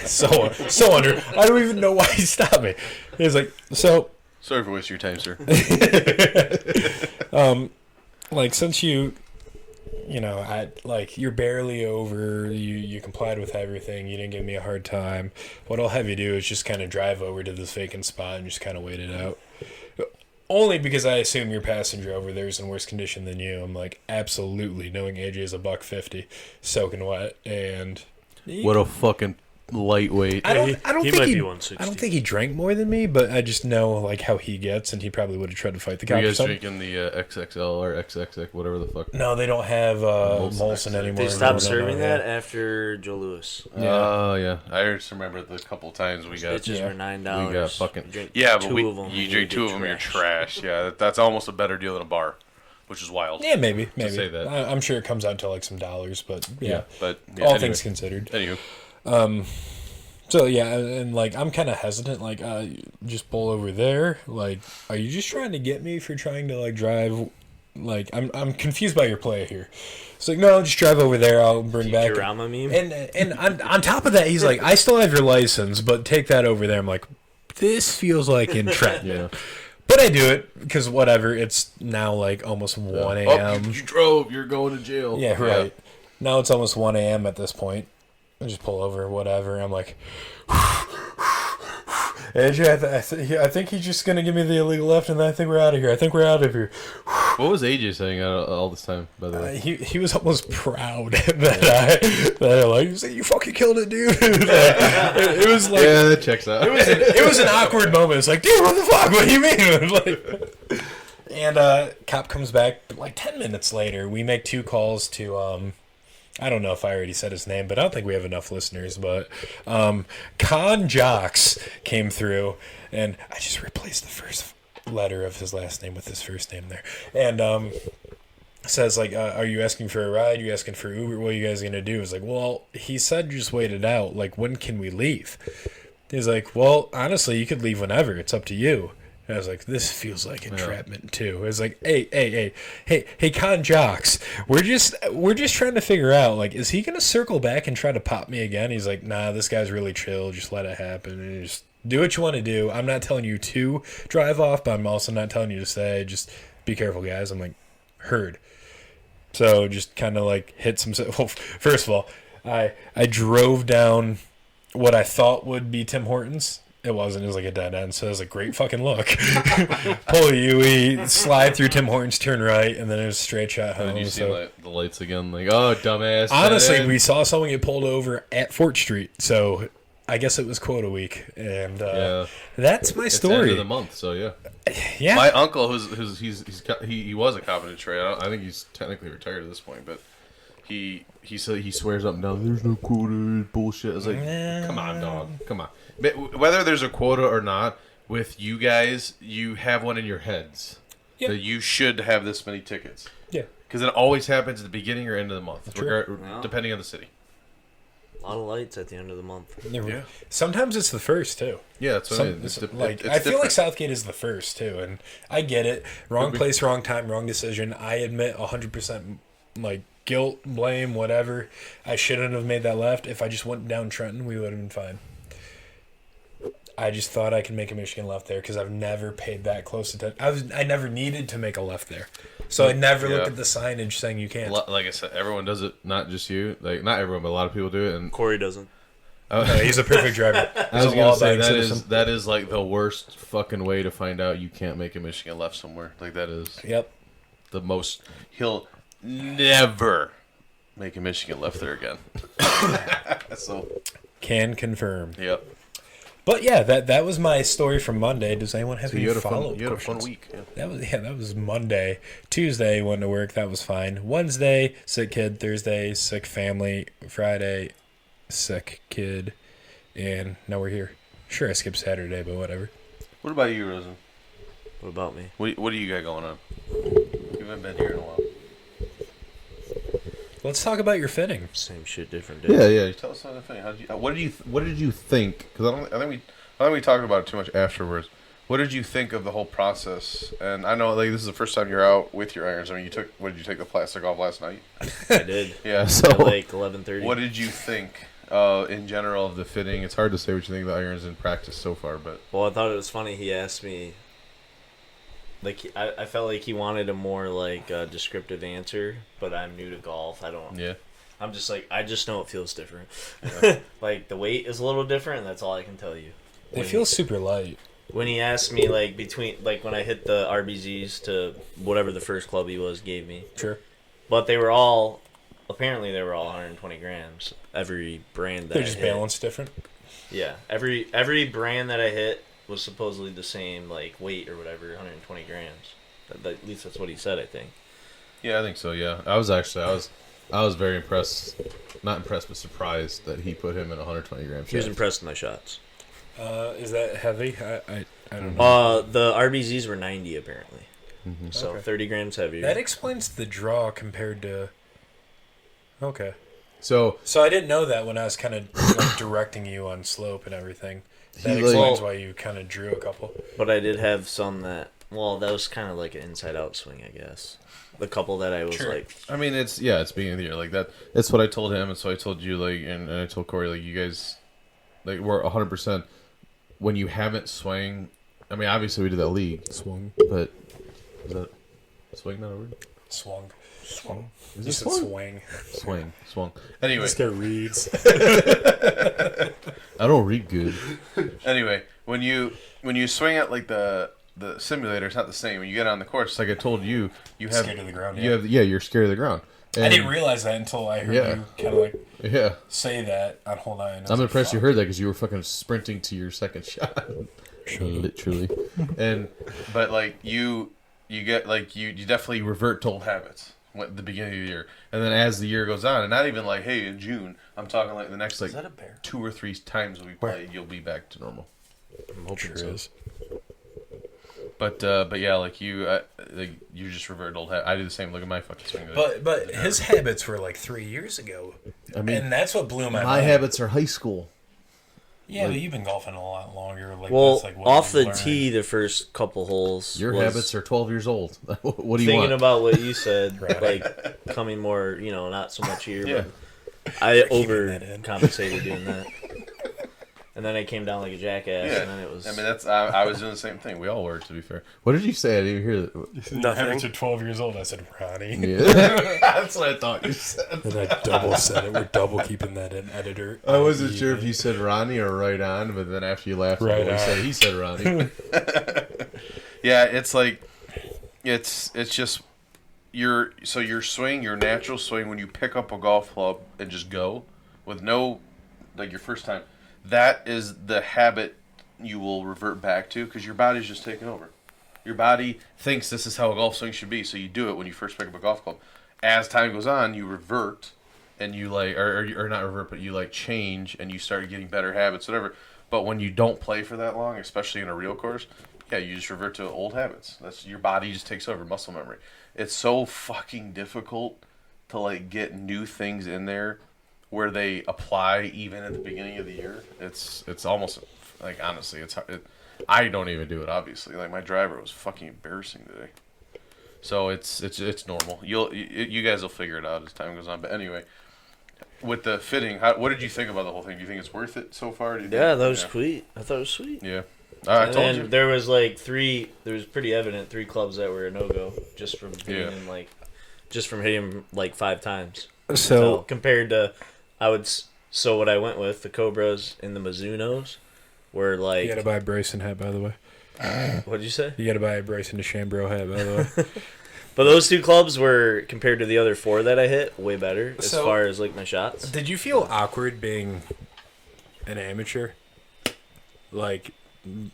so under. I don't even know why he stopped me. He's like, so... Sorry for wasting your time, sir. Like, since you're barely over, you complied with everything, you didn't give me a hard time, what I'll have you do is just kind of drive over to this vacant spot and just kind of wait it out. Only because I assume your passenger over there is in worse condition than you. I'm like, absolutely, knowing AJ is $150, soaking wet, and... What a fucking... lightweight. I don't he think might he, be 160. I don't think he drank more than me, but I just know like how he gets, and he probably would have tried to fight the cop. You guys drinking the XXL or XXX, whatever the fuck? No, they don't have Molson anymore. They stopped serving that after Joe Louis. Oh yeah, I just remember the couple times we got. Bitches were $9. We got fucking but you drink 2 of them, you're trash. Yeah, that's almost a better deal than a bar, which is wild. Yeah, maybe. To say that. I'm sure it comes out to like some dollars, but yeah. All things considered. Anywho. So yeah, and like I'm kind of hesitant. Like, just pull over there. Like, are you just trying to get me for trying to like drive? Like, I'm confused by your play here. It's like, no, just drive over there. I'll bring back. Futurama meme. And on top of that, he's like, I still have your license, but take that over there. I'm like, this feels like in Trenton. Yeah. But I do it because whatever. It's now like almost 1 a.m. You drove. You're going to jail. Yeah, right. Now it's almost 1 a.m. at this point. I just pull over, whatever. I'm like, AJ, I think he's just going to give me the illegal left, and then I think we're out of here. What was AJ saying all this time, by the way? He was almost proud that I like, he's like, you fucking killed it, dude. It was like... Yeah, that checks out. It was an awkward moment. It's like, dude, what the fuck? What do you mean? Like, and cop comes back like 10 minutes later. We make 2 calls to... I don't know if I already said his name, but I don't think we have enough listeners. But Con Jocks came through, and I just replaced the first letter of his last name with his first name there. And says, like, are you asking for a ride? Are you asking for Uber? What are you guys going to do? It's like, well, he said just wait it out. Like, when can we leave? He's like, well, honestly, you could leave whenever. It's up to you. And I was like, this feels like entrapment too. It's like, hey, Con Jocks, we're just trying to figure out, like, is he gonna circle back and try to pop me again? He's like, nah, this guy's really chill. Just let it happen and just do what you want to do. I'm not telling you to drive off, but I'm also not telling you to stay. Just be careful, guys. I'm like, heard. So just kind of like hit some. Well, first of all, I drove down what I thought would be Tim Hortons. It wasn't. It was like a dead end. So it was a great fucking look. Pull a UE, slide through Tim Hortons, turn right, and then it was a straight shot home. And you see the lights again, like, oh, dumbass. Honestly, we saw someone get pulled over at Fort Street, so I guess it was quota week, and that's my story. It's the end of the month, so yeah. Yeah. My uncle, he was a cop in Detroit. I think he's technically retired at this point, but he said he swears up and down, there's no quota, bullshit. I was like, come on, dog, come on. Whether there's a quota or not, with you guys, you have one in your heads that you should have this many tickets. Yeah, because it always happens at the beginning or end of the month, depending on the city. A lot of lights at the end of the month. Yeah. Sometimes it's the first too. Yeah, that's what I mean. I feel like Southgate is the first too, and I get it. Wrong place, wrong time, wrong decision. I admit 100%, like, guilt, blame, whatever. I shouldn't have made that left. If I just went down Trenton, we would have been fine. I just thought I could make a Michigan left there because I've never paid that close attention. I never needed to make a left there, so I never looked at the signage saying you can't. Like I said, everyone does it. Not just you. Like, not everyone, but a lot of people do it. And Corey doesn't. No, he's a perfect driver. I was gonna say that is like the worst fucking way to find out you can't make a Michigan left somewhere. Like, that is. Yep. The most. He'll never make a Michigan left there again. So. Can confirm. Yep. But yeah, that was my story from Monday. Does anyone have any follow-up? You had a fun week. Yeah. That was Monday. Tuesday went to work. That was fine. Wednesday, sick kid. Thursday, sick family. Friday, sick kid. And now we're here. Sure, I skipped Saturday, but whatever. What about you, Rosen? What about me? What do you got going on? You haven't been here in a while. Let's talk about your fitting. Same shit, different day. Yeah. Tell us something funny. What did you think? Because I think we talked about it too much afterwards. What did you think of the whole process? And I know, like, this is the first time you're out with your irons. I mean, what did you take the plastic off last night? I did. Yeah. So at like 11:30. What did you think in general of the fitting? It's hard to say what you think of the irons in practice so far, but well, I thought it was funny. He asked me. Like, I felt like he wanted a more, like, descriptive answer, but I'm new to golf. I don't... Yeah. I'm just like, I just know it feels different. Yeah. Like, the weight is a little different, and that's all I can tell you. It feels super light. When he asked me, like, when I hit the RBZs to whatever the first club he gave me. Sure. But apparently they were all 120 grams. Every brand that They're just balanced different? Yeah. Every brand that I hit was supposedly the same, like, weight or whatever, 120 grams. At least that's what he said, I think. Yeah, I think so. Yeah, I was very impressed. Not impressed, but surprised that he put him in 120 grams. He was impressed with my shots. Is that heavy? I don't know. The RBZs were 90 apparently, so okay. 30 grams heavier. That explains the draw compared to. Okay. So I didn't know that when I was kind of like directing you on slope and everything. That explains why you kind of drew a couple. But I did have some that was kind of like an inside-out swing, I guess. The couple that I was like... I mean, it's beginning of the year. Like, that's what I told him, and so I told you, like, and I told Corey, like, you guys, like, we're 100%. When you haven't swung... I mean, obviously we did that league. Swung. But... Is that... Swing not a word? Swung. Is you it swing? Swung. Anyway. This guy reads. I don't read good. Anyway, when you swing at, like, the simulator, it's not the same. When you get on the course, like I told you, you have scared of the ground. You're scared of the ground. And I didn't realize that until I heard you kind of like say that on hole 9. I'm impressed you heard that because you were fucking sprinting to your second shot, literally. But like you get like you definitely revert to old habits at the beginning of the year, and then as the year goes on, and not even like, hey, in June, I'm talking like the next like 2 or 3 times we play, you'll be back to normal. I'm hoping so. Is. But yeah, like you just revert old habits. I do the same. Look at my fucking swing. But his habits were like 3 years ago. I mean, and that's what blew my mind. My habits are high school. Yeah, but you've been golfing a lot longer. Like, well, that's like what off the learned. tee, the first couple holes. Your habits are 12 years old. What do you want? Thinking about what you said, like coming more, not so much here, but I overcompensated doing that. And then I came down like a jackass, and then it was... I mean, I was doing the same thing. We all were, to be fair. What did you say? I didn't hear that. Nothing. Habits are 12 years old. I said, Ronnie. Yeah. That's what I thought you said. And I double said it. We're double keeping that in, editor. I wasn't sure if you said Ronnie or right on, but then after you laughed, he said Ronnie. Yeah, it's like... It's just... Your swing, your natural swing, when you pick up a golf club and just go, with no... Like, your first time... That is the habit you will revert back to because your body's just taking over. Your body thinks this is how a golf swing should be, so you do it when you first pick up a golf club. As time goes on, you revert, and you like, or not revert, but you like change, and you start getting better habits, whatever. But when you don't play for that long, especially in a real course, yeah, you just revert to old habits. That's your body just takes over, muscle memory. It's so fucking difficult to like get new things in there where they apply even at the beginning of the year. It's almost like, honestly, it's hard. I don't even do it, obviously. Like, my driver was fucking embarrassing today. So it's normal. You guys will figure it out as time goes on. But anyway, with the fitting, what did you think about the whole thing? Do you think it's worth it so far? Yeah, that was sweet. I thought it was sweet. Yeah. I told you. There was like there was pretty evident 3 clubs that were a no-go just from hitting him just from hitting him like 5 times. So compared to... So what I went with, the Cobras and the Mizunos, were like... You gotta buy a Bryson hat, by the way. What'd you say? You gotta buy a Bryson DeChambeau hat, by the way. But those 2 clubs were, compared to the other 4 that I hit, way better as far as like my shots. Did you feel awkward being an amateur? Like,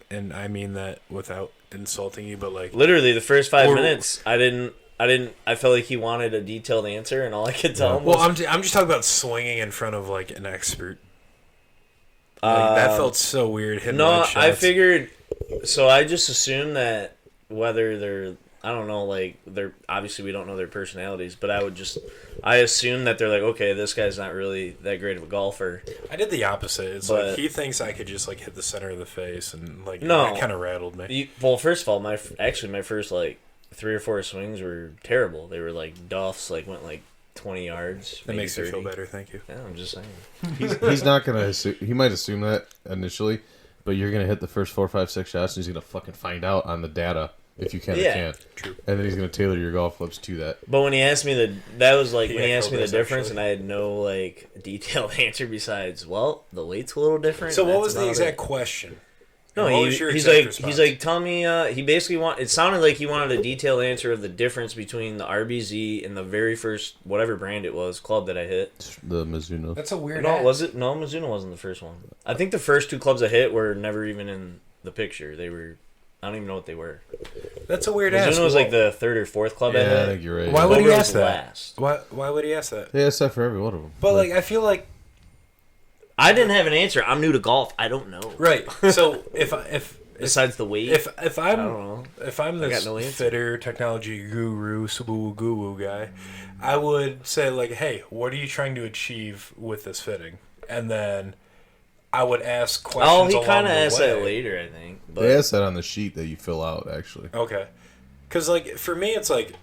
and I mean that without insulting you, but like... Literally, the first 5 minutes, I felt like he wanted a detailed answer, and all I could tell him was... Well, I'm just talking about swinging in front of, like, an expert. Like, that felt so weird. No, I figured... So I just assumed that whether they're... I don't know, like, they're... Obviously, we don't know their personalities, but I assume that they're like, okay, this guy's not really that great of a golfer. I did the opposite. It's like, he thinks I could just, like, hit the center of the face, and, like, that kind of rattled me. Well, first of all, my first, like... 3 or 4 swings were terrible. They were like duffs, like went like 20 yards. That makes me feel better, thank you. Yeah, I'm just saying. He's not gonna assume. He might assume that initially, but you're gonna hit the first 4, 5, 6 shots, and he's gonna fucking find out on the data if you can or can't. True. And then he's gonna tailor your golf clubs to that. But when he asked me when he asked me the difference, and I had no like detailed answer besides, well, the weight's a little different. So what was the exact question? No, he's like, tell me. He basically it sounded like he wanted a detailed answer of the difference between the RBZ and the very first whatever brand it was club that I hit. The Mizuno. That's a weird. No, was it? No, Mizuno wasn't the first one. I think the first 2 clubs I hit were never even in the picture. They were. I don't even know what they were. That's a weird. Mizuno was like the 3rd or 4th club I hit. I think you're right. Why would he ask that? Last. Why would he ask that? Yeah, it's that for every one of them. But like, I feel like I didn't have an answer. I'm new to golf. I don't know. Right. So if besides the weight, if I'm I don't know. If I'm this fitter technology guru subu guru guy, I would say like, hey, what are you trying to achieve with this fitting? And then I would ask questions. Oh, he kind of asked that later, I think. But they asked that on the sheet that you fill out, actually. Okay. Because like for me, it's like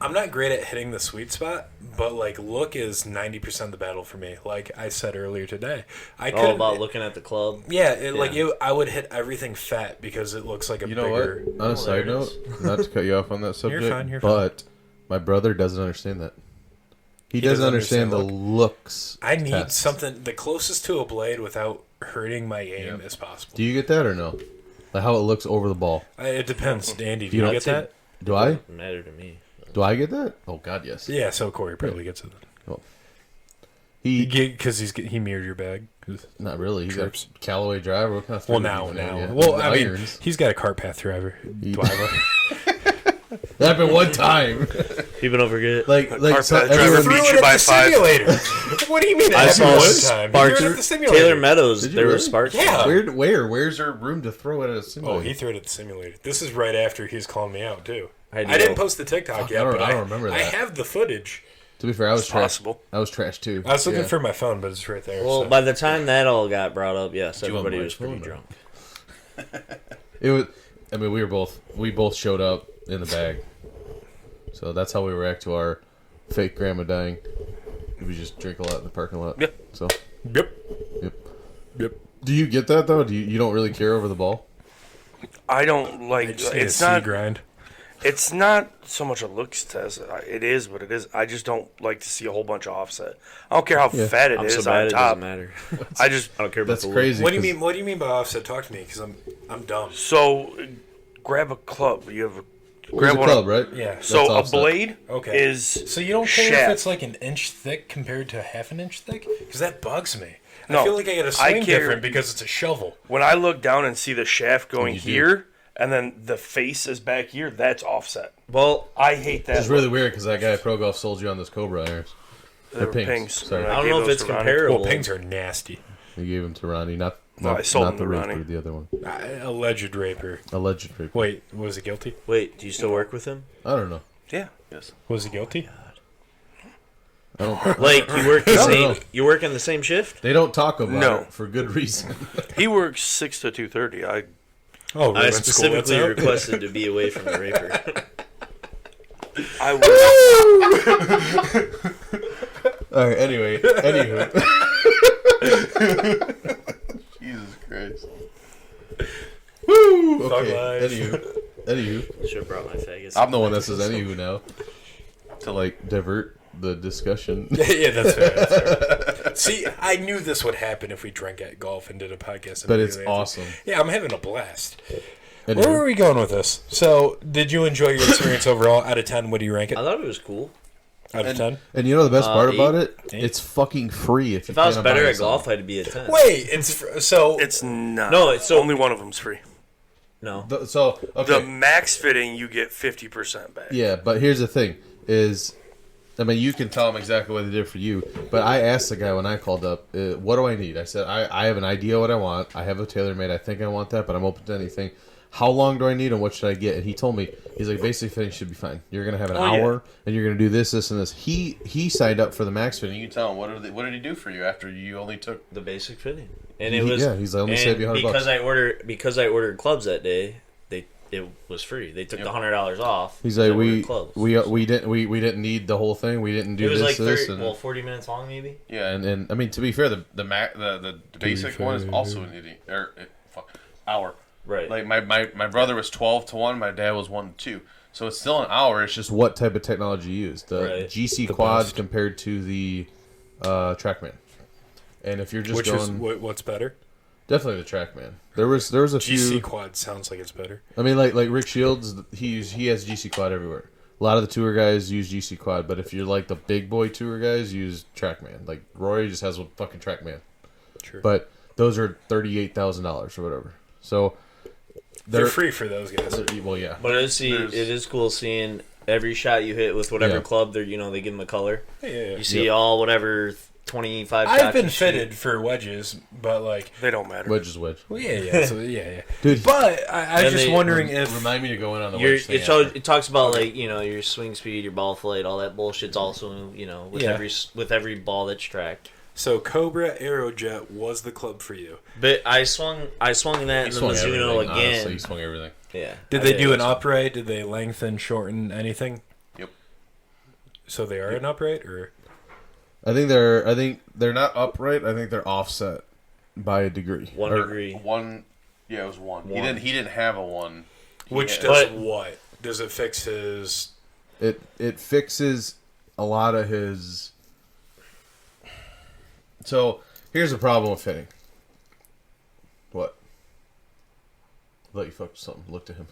I'm not great at hitting the sweet spot, but like look is 90% the battle for me. Like I said earlier today, about looking at the club. Yeah, I would hit everything fat because it looks like a bigger. What? On a side note, not to cut you off on that subject, you're but my brother doesn't understand that. He doesn't understand the looks. I need something the closest to a blade without hurting my aim as possible. Do you get that or no? Like how it looks over the ball. It depends, Andy. Do you get that? Do I? Doesn't matter to me. Do I get that? Oh God, yes. Yeah, so Corey probably gets it. Well, because he mirrored your bag. Not really. He's got a Callaway driver. What kind of now. Well, I mean, he's got a cart path driver. That happened one time. People don't forget. Like Carpet so driver everyone, beat Threw you it by at the 5. simulator. What do you mean? I That saw happened one Sparks. time. He threw it at the simulator. Taylor Meadows, Did you there really? was Sparks. Yeah. Where's there room to throw it at a Oh, simulator? he threw it at the simulator. This is right after he's calling me out too. I I didn't post the TikTok Fuck, yet, I don't- but I don't remember I that. have the footage. To be fair, I was trash. Possible. I was trash too. I was looking Yeah. for my phone, but it's right there. Well, so. by the time that all got brought up, yes, you want everybody my was pretty phone, drunk. It was. I mean, we both showed up in the bag, so that's how we react to our fake grandma dying. We just drink a lot in the parking lot. Yep. So. Yep. Yep. Do you get that though? You don't really care over the ball? I don't like. It's not grind. It's not so much a looks test. It is what it is. I just don't like to see a whole bunch of offset. I don't care how fat it I'm is so bad on it top. doesn't matter. I just I don't care about That's the look. crazy. What do you 'cause mean? What do you mean by offset? Talk to me, because I'm dumb. so grab a club. You have a There's grab a one. club, right? Yeah. So That's a offset. blade Okay. is So you don't care if shaft. it's like an inch thick compared to half an inch thick? Because that bugs me. No, I feel like I gotta I swing care- different because it's a shovel. When I look down and see the shaft going you do. here, and then the face is back here, that's offset. Well, I hate that. It's really weird because that guy at Pro Golf sold you on those Cobra irons. They were pings. pings. Sorry. And I don't gave know if those it's to Ronnie. comparable. Well, pings are nasty. He gave him to Ronnie, not I sold not him the to raper, Ronnie. the other one. Alleged raper. Alleged raper. Wait, was he guilty? Wait, do you still work with him? I don't know. Yeah. Yes. Was he guilty? I don't. Like you work the I don't same? know. You work in the same shift? They don't talk about No. it for good reason. He works 6 to 2:30. Oh, I specifically requested to be away from the raper. I would. All right. Anyway. Anywho. Jesus Christ. Woo. Okay. life. Anywho. Should have brought my faggots. I'm the one that says anywho now. To like divert the discussion. Yeah, that's fair. That's fair. See, I knew this would happen if we drank at golf and did a podcast. But it's immediately after. awesome. Yeah, I'm having a blast. Anyway. Where were we going with this? So, did you enjoy your experience overall? Out of 10, what do you rank it? I thought it was cool. Out of 10? And you know the best part 8. about it? 8. It's fucking free if you If I was plan on better buying at golf, something. I'd be a 10. Wait, so It's not. No, it's so- only one of them's free. No. So, okay. The max fitting, you get 50% back. Yeah, but here's the thing: is I mean, you can tell them exactly what they did for you. But I asked the guy when I called up, "What do I need?" I said, "I have an idea what I want. I have a tailor-made. I think I want that, but I'm open to anything. How long do I need, and what should I get?" And he told me, he's like, "Basic fitting should be fine. You're gonna have an hour, and you're gonna do this, this, and this." He signed up for the max fitting. You can tell him what did he do for you after you only took The basic fitting. And it was he's like, "Let me and save you $100 because I ordered clubs that day, it was free. They took the $100 off. He's like, because I we ordered clubs. we didn't need the whole thing. We didn't do It was this, like this, 30, and 40 minutes long, maybe. yeah, and I mean, to be fair, the basic one is also an idiot hour. Right. Like my brother was 12 to 1, my dad was 1 to 2. So it's still an hour. It's just what type of technology you use. The Right. GC The quad best. compared to the TrackMan. And if you're just which is going, what's better? definitely the TrackMan. There was a GC few. quad sounds like it's better. I mean, like Rick Shields, he has GC quad everywhere. A lot of the tour guys use GC quad, but if you're like the big boy tour guys, use TrackMan. Like Rory just has a fucking TrackMan. True. But those are $38,000 or whatever. So They're free for those guys. well, yeah. But it is cool seeing every shot you hit with whatever Yeah. club they give them a color. Yeah. You see all whatever 25 I've shots been you fitted for wedges, but like, They don't matter. Wedge is wedge. well, yeah. So yeah. Dude, But I was And just they- wondering if remind me to go in on the Your, wedge thing. it talks about like your swing speed, your ball flight, all that bullshit's also with Yeah. every ball that's tracked. so. Cobra Aerojet was the club for you. But I swung that in the Mizuno again. Honestly, he swung everything. Yeah. Did they do an upright? Did they lengthen, shorten, anything? Yep. So they are an upright, or I think they're not upright. I think they're offset by a degree. 1 degree. One. Yeah, it was one. One. He didn't have a one. which Yeah. does But- what? Does it fix his? It fixes a lot of his. So here's the problem with fitting. What? Let you fuck something. Look to him.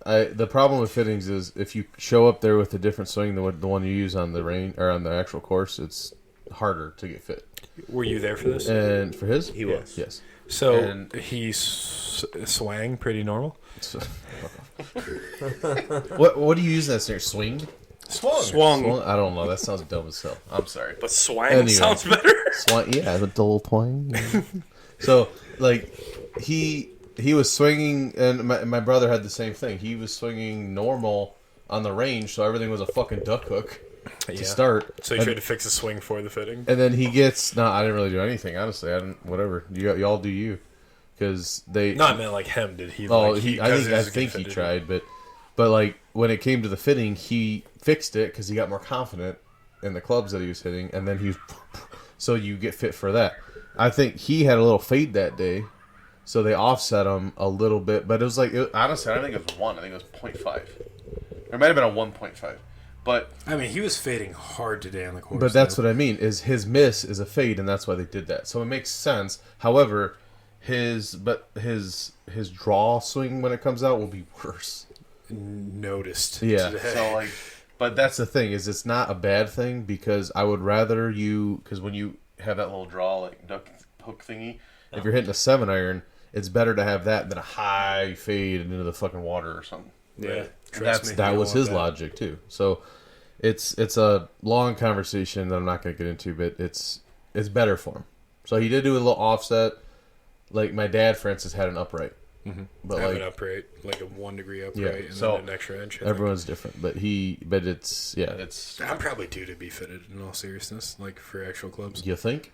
The problem with fittings is if you show up there with a different swing than the one you use on the range or on the actual course, it's harder to get fit. Were you there for this? And for his, He was. yes. So and- he swang pretty normal. So, what do you use that snare? Swing? Swung. I don't know. That sounds dumb as hell. I'm sorry. But swang Anyway. sounds better. Swing, yeah, the little twang. So like he was swinging, and my brother had the same thing. He was swinging normal on the range, so everything was a fucking duck hook to start. So you tried to fix a swing for the fitting. And then he gets I didn't really do anything, honestly. I didn't. Whatever y'all do you, because they. Not meant like him. Did he? Oh, like, I think he tried, but like when it came to the fitting, he fixed it because he got more confident in the clubs that he was hitting, and then so you get fit for that. I think he had a little fade that day, so they offset him a little bit, but it was like honestly, I don't think it was 1. I think it was 0.5. It might have been a 1.5. But I mean, he was fading hard today on the course. But that's what I mean. Is his miss is a fade, and that's why they did that. So it makes sense. However, his draw swing when it comes out will be worse. Noticed. Yeah. Today. So like, but that's the thing is it's not a bad thing because I would rather because when you have that little draw like duck hook thingy, if you're hitting a 7-iron, it's better to have that than a high fade into the fucking water or something. Yeah. That was his logic too. So it's a long conversation that I'm not going to get into, but it's better for him. So he did do a little offset. Like my dad, for instance, had an upright, but I have an upright, like a 1 degree upright, and so then an extra inch. Everyone's different, but it's. I'm probably due to be fitted in all seriousness, like for actual clubs. You think?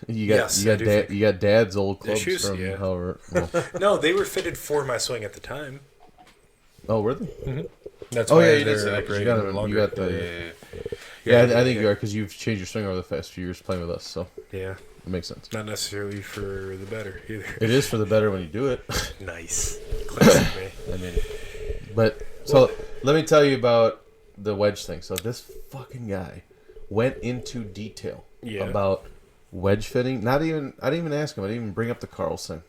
you got dad's old clubs issues? from Yeah. however. Well. No, they were fitted for my swing at the time. Oh, were they? That's Oh why yeah, you did say that. 'Cause you got the. Yeah, I think you are because you've changed your swing over the past few years playing with us, so yeah, it makes sense. Not necessarily for the better either. It is for the better when you do it. Nice, classic me. I mean, but so let me tell you about the wedge thing. So this fucking guy went into detail about wedge fitting. I didn't even ask him. I didn't even bring up the Carlson.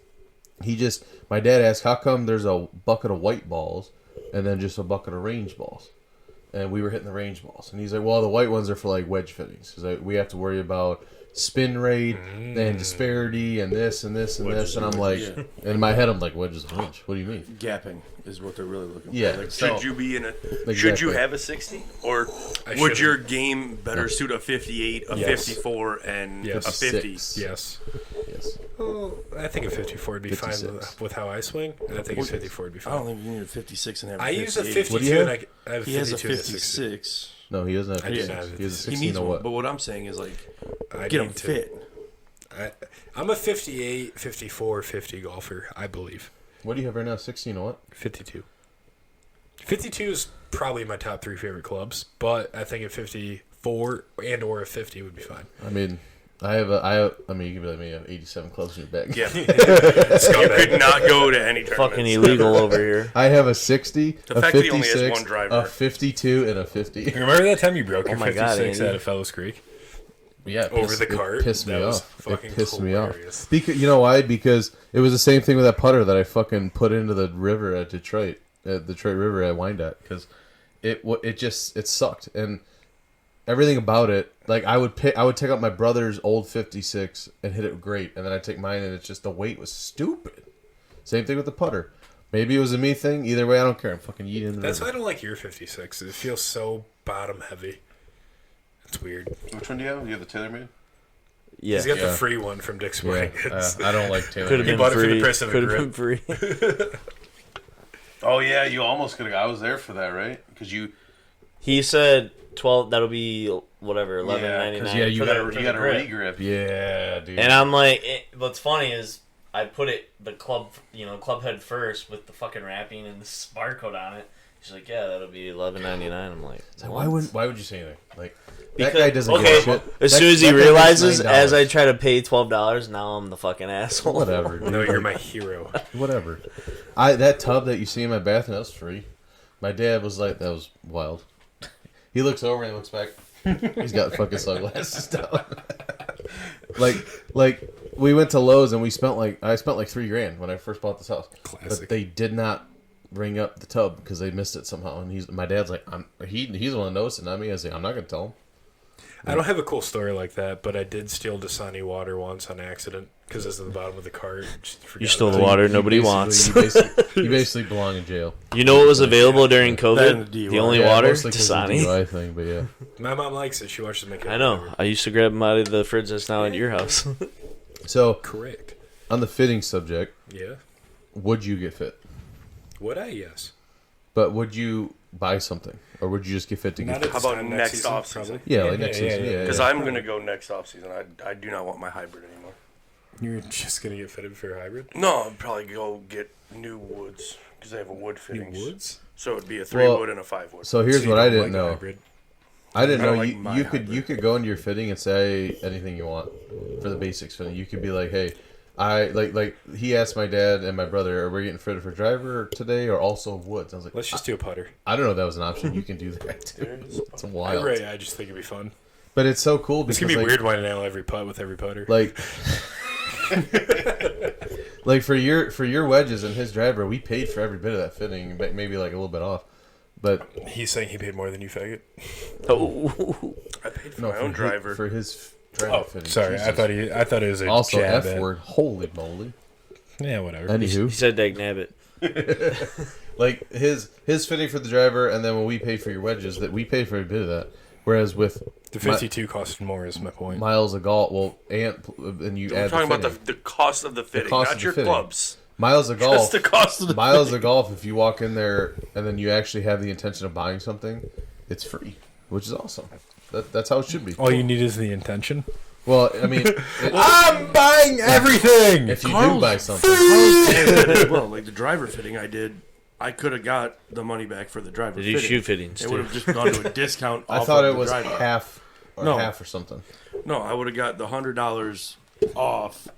My dad asked, how come there's a bucket of white balls and then just a bucket of range balls? And we were hitting the range balls. And he's like, well, the white ones are for like wedge fittings. Because we have to worry about spin rate and disparity and this and this and this. And I'm like, in my head, I'm like, wedge is a wedge. What do you mean? Gapping is what they're really looking for. Yeah. Like, Should you be in Should you have a 60? Or would your game better suit a 58, a 54, and a 50? Yes. Yes. Well, I think a 54 would be 56. fine with how I swing. And I think a 54 would be I fine. don't think you need a 56 and have a I use a 58. 52 and I have a He has a 52 and a 60. 56. No, he doesn't have I do 56. not have He has a 16 He needs or one. what? But what I'm saying is, like, I get him need to- fit. I'm a 58, 54, 50 golfer, I believe. What do you have right now? 16 or what? 52. 52 is probably my top 3 favorite clubs, but I think a 54 and or a 50 would be fine. I mean, you can be like me, you have 87 clubs in your bag. Yeah. You could not go to any tournaments. Fucking illegal over here. I have a 60, The a fact that he only 56, has one driver. a 52, and a 50. You remember that time you broke your my God, 56 Andy. out of Fellows Creek? Yeah, Over the cart? It pissed me That was off. fucking It pissed me hilarious. off. Because you know why? Because it was the same thing with that putter that I fucking put into the river at Detroit River at Wyandotte. Because it sucked, and everything about it. Like I would take out my brother's old 56 and hit it great, and then I take mine, and it's just the weight was stupid. Same thing with the putter. Maybe it was a me thing. Either way, I don't care. I'm fucking yeeting in the That's river. why I don't like your 56. It feels so bottom heavy. It's weird. Which one do you have? Do you have the TaylorMade? Yeah. He's got the Yeah. free one from Dick's Yeah, Sporting. I don't like Taylor. Could have He been bought it for the free. price of a Could have grip. been free. Oh yeah, you almost could have. I was there for that, right? Because you. He said 12. That'll be whatever, $11.99. you for got the You got a grip. regrip. Yeah, dude. And I'm like, what's funny is I put the club head first with the fucking wrapping and the barcode on it. She's like, yeah, that'll be $11.99. I'm like, So what? why would you say anything? Like Because- that guy doesn't okay, give a shit. As That- soon as he that guy gets realizes, $9. as I try to pay $12, now I'm the fucking asshole. Whatever, dude. No, you're my hero. Whatever. That tub that you see in my bathroom, that was free. My dad was like, that was wild. He looks over and he looks back. He's got fucking sunglasses down. like we went to Lowe's and I spent like $3,000 when I first bought this house. Classic. But they did not ring up the tub because they missed it somehow. And my dad's like, he's the one that noticed it, not me. I was like, I'm not gonna tell him. I don't have a cool story like that, but I did steal Dasani water once on accident because it's at the bottom of the cart. You stole the water nobody wants. You basically belong in jail. You know what was available during COVID? The The only water? mostly 'cause of the Dasani. DUEY thing, but yeah. My mom likes it. She watches me make it. I know. I used to grab them out of the fridge that's now at your house. So, Correct. on the fitting subject, Yeah. would you get fit? Would I? Yes. But would you buy something? Or would you just get fit to get Not fit? at How this about time next season, off probably. season? Yeah, like next season. Yeah, Because yeah. I'm going to go next off season. I do not want my hybrid anymore. You're just gonna get fitted for a hybrid. No, I'll probably go get new woods because they have a wood New fittings. woods. So it'd be a 3 Well, wood and a 5 wood. So here's So you what I don't didn't like a know. hybrid? I didn't I know like you my you could go into your fitting and say anything you want for the basics fitting. You could be like, hey, I like he asked my dad and my brother, are we getting fitted for driver today or also woods? I was like, Let's just do a putter. I don't know if that was an option. You can do that too. It's wild. I just think it'd be fun. But it's so cool It's because gonna be like, weird when I nail every putt with every putter. like like for your wedges and his driver, we paid for every bit of that fitting, maybe like a little bit off. But He's saying he paid more than you, faggot. Oh. I paid for no, my own driver. for his driver fitting. Sorry, Jesus. I thought it was a Also jab F at- word. Holy moly. Yeah, whatever. He Anywho, said dag nabbit. like his fitting for the driver, and then when we paid for your wedges, that we paid for a bit of that. Whereas with The 52 costed more is my point. miles of golf, well, and you We're add talking the about fitting. the cost of the fitting, cost not of the your fitting. clubs. Miles of That's golf. the cost of the Miles of golf. If you walk in there and then you actually have the intention of buying something, it's free, which is awesome. That's how it should be. All you need is the intention. Well, I mean, I'm buying everything. if you do Carl's buy something, well, like the driver fitting I did, I could have got the money back for the driver Did you fitting. shoe fittings It would too? have just gone to a discount I off thought of it the was driver. half or something. No, I would have got the $100 off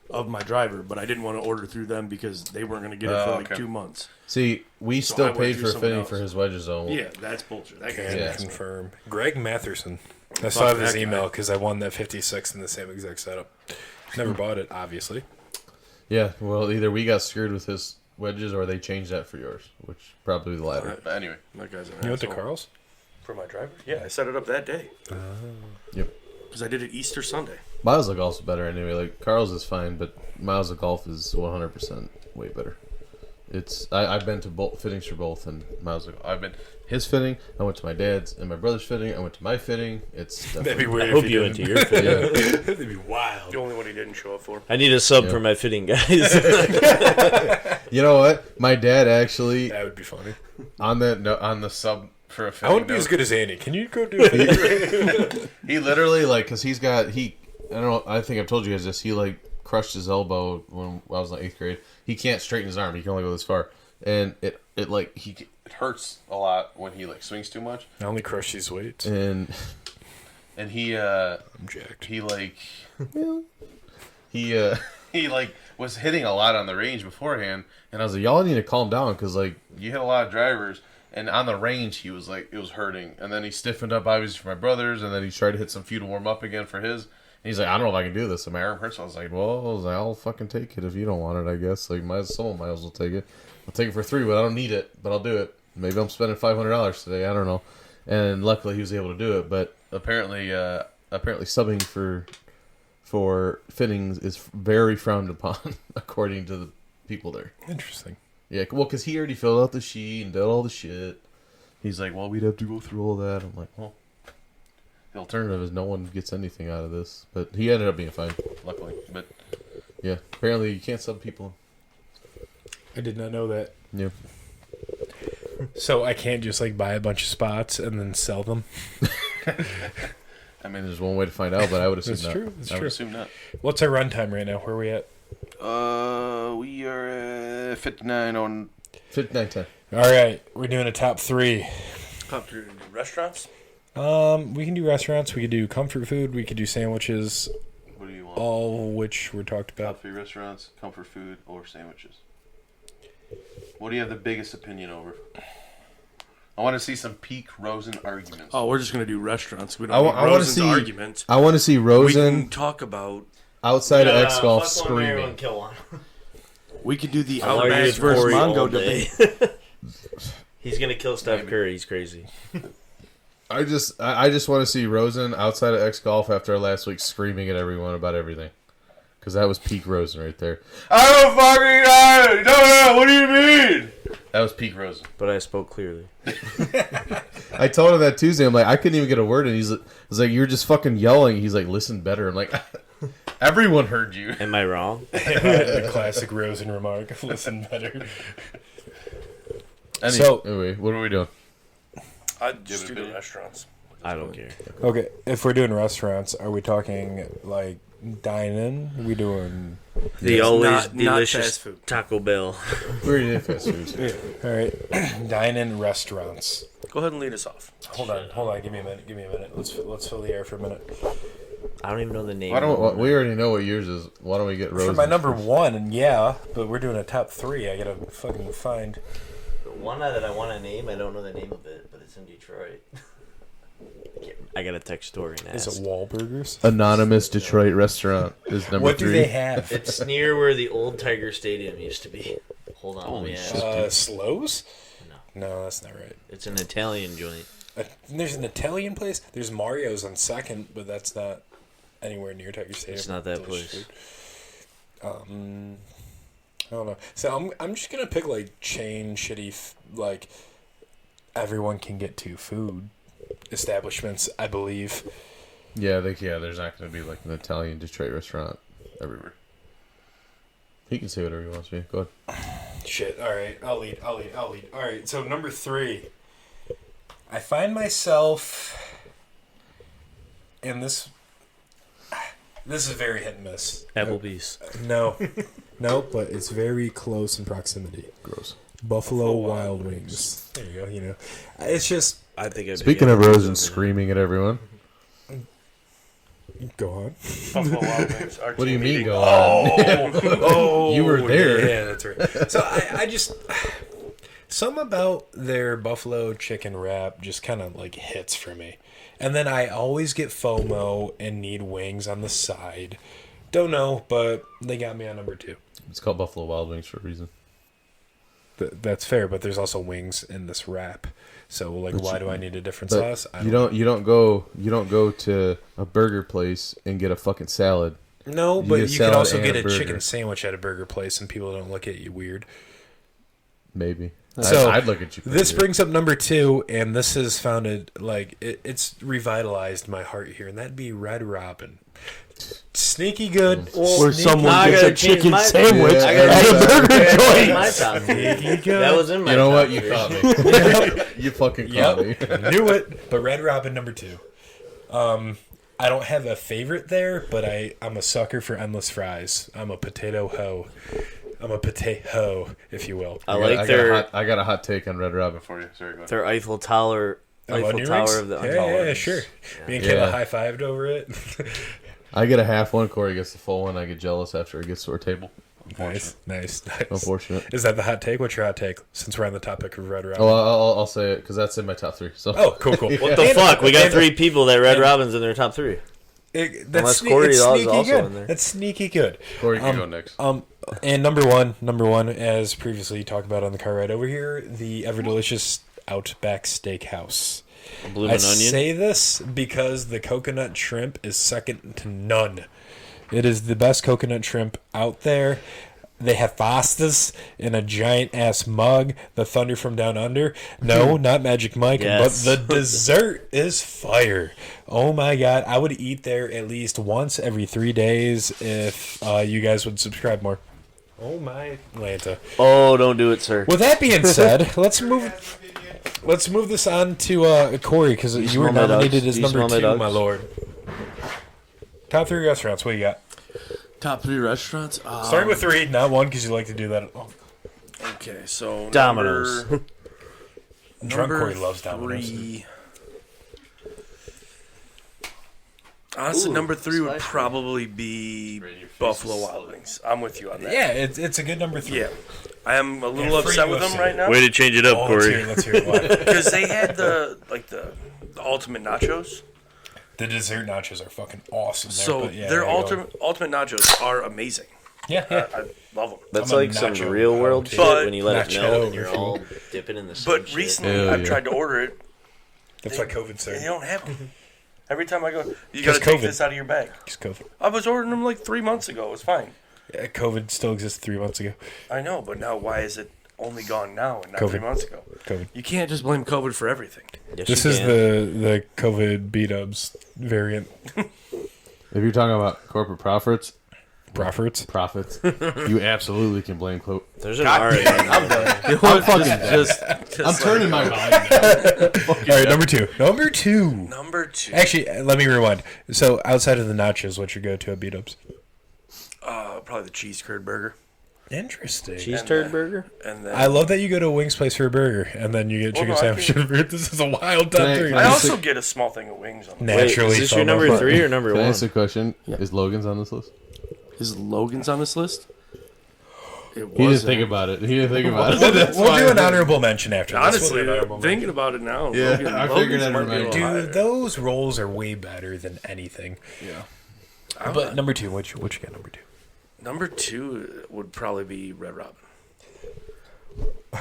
of my driver, but I didn't want to order through them because they weren't going to get it for like okay. 2 months. See, we So I still went paid through for a someone fitting else. for his wedges, though. Yeah, that's bullshit. That guy's Can Yeah. confirm. Greg Matherson. I still have his that guy. email because I won that 56 in the same exact setup. Never bought it, obviously. Yeah, well, either we got screwed with his wedges or they changed that for yours, which probably the latter. But anyway, That guy's an You went to asshole. Carl's? For my driver? Yeah, I set it up that day. Yep. Because I did it Easter Sunday. Miles of golf's better anyway. Like Carl's is fine, but Miles of golf is 100% way better. I've been to both fittings for both, and Miles of golf. I've been his fitting. I went to my dad's and my brother's fitting. I went to my fitting. It's That'd be weird. I hope you went to your fitting. yeah. That'd be wild. The only one he didn't show up for. I need a sub Yeah. for my fitting, guys. You know what? My dad actually That would be funny. on the sub for a I fitting. wouldn't be as good as Andy. Can you go do it? He literally because he's got I don't know. I think I've told you guys this. He crushed his elbow when I was in 8th grade. He can't straighten his arm. He can only go this far, and it hurts a lot when he swings too much. I only crush these weights. And he I'm jacked. he was hitting a lot on the range beforehand, and I was like, y'all need to calm down because you hit a lot of drivers, and on the range he was it was hurting, and then he stiffened up obviously for my brothers, and then he tried to hit some few to warm up again for his. And he's like, I don't know if I can do this. And my arm hurts. I was like, well, I'll fucking take it if you don't want it, I guess. Someone might as well take it. I'll take it for 3, but I don't need it, but I'll do it. Maybe I'm spending $500 today. I don't know. And luckily he was able to do it, but apparently subbing for fittings is very frowned upon, according to the people there. Interesting. Yeah, well, because he already filled out the sheet and did all the shit. He's like, well, we'd have to go through all that. I'm like, well, the alternative is no one gets anything out of this. But he ended up being fine, luckily. But yeah, apparently you can't sub people. I did not know that. Yeah. So I can't just buy a bunch of spots and then sell them? I mean, there's one way to find out, but I would assume That's not. true. That's I would true. assume not. What's our runtime right now? Where are we at? We are at 59 on. 59-10. All right. We're doing a top 3. Top 3 restaurants? We can do restaurants. We could do comfort food. We could do sandwiches. What do you want? All which were talked about. Top 3 restaurants, comfort food, or sandwiches. What do you have the biggest opinion over? I want to see some peak Rosen arguments. Oh, we're just going to do restaurants. We don't I need want to Rosen's see arguments. I want to see We Rosen can talk about... outside of X Golf screaming. Kill one. We could do the I'll argue Outback with versus Corey Mongo all day. debate. He's gonna kill Steph Curry. He's crazy. I just want to see Rosen outside of X Golf after our last week screaming at everyone about everything. Because that was peak Rosen right there. I don't fucking know. No, what do you mean? That was peak Rosen. But I spoke clearly. I told him that Tuesday. I'm like, I couldn't even get a word in. He's like, you're just fucking yelling. He's like, listen better. I'm like, everyone heard you. Am I wrong? The classic Rosen remark. Listen better. Anyway, what are we doing? I'd just do the restaurants. I don't care. Okay, if we're doing restaurants, are we talking like dine-in? Are we doing... The always not delicious fast food. Taco Bell. We're eating fast food. All right, dine-in restaurants. Go ahead and lead us off. Hold on. Give me a minute. Let's fill the air for a minute. I don't even know the name. We already know what yours is. Why don't we get Rosen? For my number one, yeah, but we're doing a top three. I gotta fucking find... One that I want to name, I don't know the name of it, but it's in Detroit. I got a text story and ask. Is it Wahlburgers? Anonymous Detroit restaurant is number 3. What do they have? It's near where the old Tiger Stadium used to be. Hold on, let me ask. Slows? No, that's not right. it's an Italian joint. There's an Italian place. There's Mario's on Second, but that's not anywhere near Tiger Stadium. It's not that Delicious place. food. I don't know. So I'm just gonna pick like chain shitty like everyone can get to food establishments. I believe. Yeah, there's not going to be like an Italian Detroit restaurant everywhere. He can say whatever he wants to. Go ahead. Shit. All right. I'll lead. All right. So number 3, I find myself in this. This is very hit and miss. Applebee's. No, but it's very close in proximity. Gross. Buffalo Wild Wings. There you go. You know, it's just. I think. Speaking of Rosen screaming at everyone. Go on. Buffalo Wild Wings. What do you mean go on? Oh, You were there. Yeah, that's right. So I just. Something about their buffalo chicken wrap just kind of like hits for me. And then I always get FOMO and need wings on the side. Don't know, but they got me on number 2. It's called Buffalo Wild Wings for a reason. That's fair, but there's also wings in this wrap. So like, why do I need a different sauce? You don't go to a burger place and get a fucking salad. No, but you can also get a burger. chicken sandwich at a burger place, and people don't look at you weird. Maybe. So I'd look at you. This brings up number 2, and this has founded like it's revitalized my heart here, and that'd be Red Robin. Sneaky good. Where someone Now I gets gotta a change chicken my- sandwich Yeah, I at gotta a burger joint. My top 3. That was in my. You know top what? You 3. caught me. You fucking caught me. Knew it. But Red Robin number 2. I don't have a favorite there, but I'm a sucker for endless fries. I'm a potato hoe. I'm a potato, if you will. I got a hot take on Red Robin for you. Sorry, go ahead. their Eiffel Tower. Eiffel onion Tower rings? of the Yeah, sure. Me and Kayla Yeah. high-fived over it. I get a half one. Corey gets the full one. I get jealous after it gets to our table. Nice. Unfortunate. Is that the hot take? What's your hot take? Since we're on the topic of Red Robin. Oh, I'll say it because that's in my top 3. So. Oh, cool. What the fuck? We got 3 people that Red Robin's in their top 3. That's Unless Corey it's is sneaky also good. in there. That's sneaky good. Corey, you go next. And number one, as previously talked about on the car ride over here, the ever delicious Outback Steakhouse. Bloomin' Onion. Say this because the coconut shrimp is second to none. It is the best coconut shrimp out there. They have pastas in a giant ass mug. The Thunder from Down Under. No, not Magic Mike, Yes. but the dessert is fire. Oh my god, I would eat there at least once every 3 days if you guys would subscribe more. Oh my Atlanta. Oh, don't do it, sir. With that being said, let's move this on to Corey because you were smell my nominated dogs? as Do you number smell my 2, dogs? my lord. Top 3 restaurants. What you got? Top 3 restaurants. Starting with 3, not 1, because you like to do that. Oh, Okay, so Domino's. Drunk number Corey loves Domino's. 3. Honestly, Ooh, number 3 would spicy. probably be Buffalo Wild Wings. I'm with you on that. Yeah, it's a good number 3. Yeah. I am a little And free upset with them UFC. right now Way to change it up, Oh, Corey. let's hear it. Why? because they had the ultimate nachos. The dessert nachos are fucking awesome. There, So but yeah, their there you go. ultimate nachos are amazing. Yeah. I love them. That's I'm a like some nacho real world guy, shit but- when you let it Nacho melt and you're over all dipping in the same But shit. recently, Hell I've yeah. tried to order it. That's why COVID started. They don't have them. Every time I go, you got to take this out of your bag. It's COVID. I was ordering them like 3 months ago. It was fine. Yeah, COVID still exists 3 months ago. I know, but now why is it only gone now and not COVID. 3 months ago? COVID. You can't just blame COVID for everything. Yes, This you is can. the COVID beat-ups variant. If you're talking about corporate profits, Profits. you absolutely can blame There's an R in there. I'm fucking I'm turning my mind. All right, number two. Number two. Number 2. Actually, let me rewind. So, outside of the nachos, what's your go-to at beat-ups? Probably the cheese curd burger. Interesting. Cheese turd burger? And then I love that you go to a wings place for a burger, and then you get chicken no, I sandwich. This is a wild top three. I also get a small thing of wings on the Naturally. Wait, is this your number 3 or number Can I 1? ask a question? Is Logan's on this list? Is Logan's on this list? He didn't think about it. We'll do an honorable mention after this. Honestly, We'll do an honorable thinking about it now. Yeah, I figured I'd might be a remind little you. higher. Dude, those rolls are way better than anything. Yeah. But number two, what you got number 2? Number 2 would probably be Red Robin.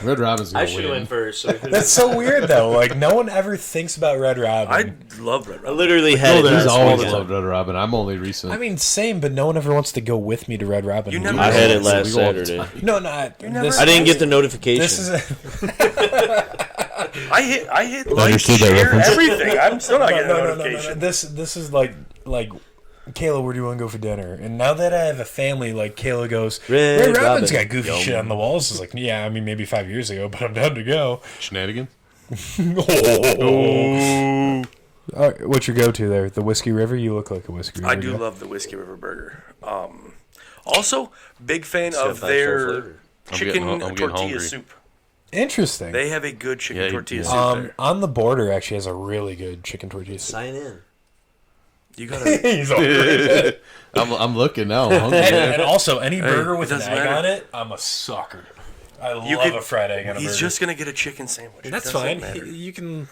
Red Robin's I gonna should have win. went first. So That's so weird, though. Like, no one ever thinks about Red Robin. I love Red I Robin. literally had it. He's last always weekend. loved Red Robin. I'm only recent. I mean, same, but no one ever wants to go with me to Red Robin. You never I had it So last we go all the Saturday. No, not. This, I didn't get the notification. This is I hit like, Understood that share, reference. everything. I'm still not getting a no. notification. This is like Kayla, where do you want to go for dinner? And now that I have a family, like Kayla goes, Red Robin's got goofy shit on the walls. It's like, yeah, I mean, maybe 5 years ago, but I'm down to go. Shenanigans? All right, what's your go-to there? The Whiskey River? You look like a Whiskey River. I do guy. love the Whiskey River Burger. Also, big fan It's got of 5-star their flavor. chicken I'm getting tortilla hungry. soup. Interesting. They have a good chicken Yeah, tortilla yeah. soup there. On the Border actually has a really good chicken tortilla. Sign in. You gotta. He's all I'm looking now. I'm hungry. and also, any burger with it an doesn't egg matter. on it, I'm a sucker. I You love could- a fried egg on a He's burger. just gonna get a chicken sandwich. It That's doesn't fine. matter. You can.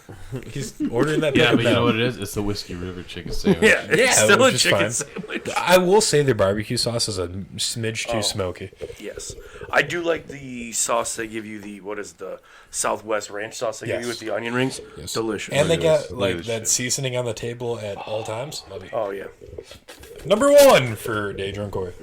He's ordering that. Yeah, pickup but you now. know what it is? It's the Whiskey River chicken sandwich. Yeah, it's Yeah, still a which is chicken fine. sandwich. I will say their barbecue sauce is a smidge too smoky. Yes, I do like the sauce they give you. The what is the Southwest Ranch sauce they give you Yes. with the onion rings? Yes. Delicious. And they got Look like at this that shit. seasoning on the table at all times. Love it. Oh yeah. Number 1 for Daydrunk or.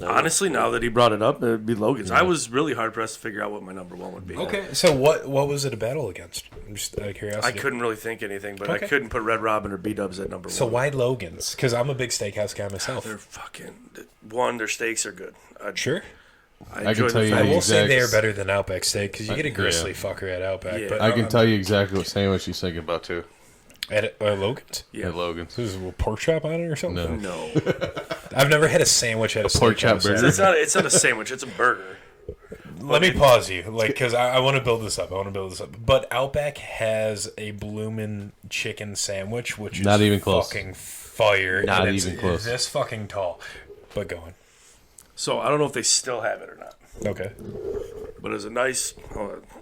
Honestly, now that he brought it up, it'd be Logan's. I was really hard pressed to figure out what my number 1 would be. Okay, so what was it a battle against? I'm just out of I curiosity. couldn't really think anything, but I Okay. couldn't put Red Robin or B-Dubs at number 1. So why Logan's? Because I'm a big steakhouse guy myself. They're fucking their steaks are good. Sure. I can enjoy tell the you I fact- will say exact- they are better than Outback Steak because you get a gristly Yeah. fucker at Outback. Yeah. But I can tell you exactly what sandwich he's thinking about, too. at Logan's. Yeah. At Logan's. This is a pork chop on it or something. No. No, I've never had a sandwich at a pork chop steakhouse. burger. it's not a sandwich. It's a burger. Let me pause you, like, because I want to build this up. But Outback has a bloomin' chicken sandwich, which is Not even close. fucking fire. Not and it's even close. This fucking tall. But go on. So I don't know if they still have it or not. Okay. But it's a nice,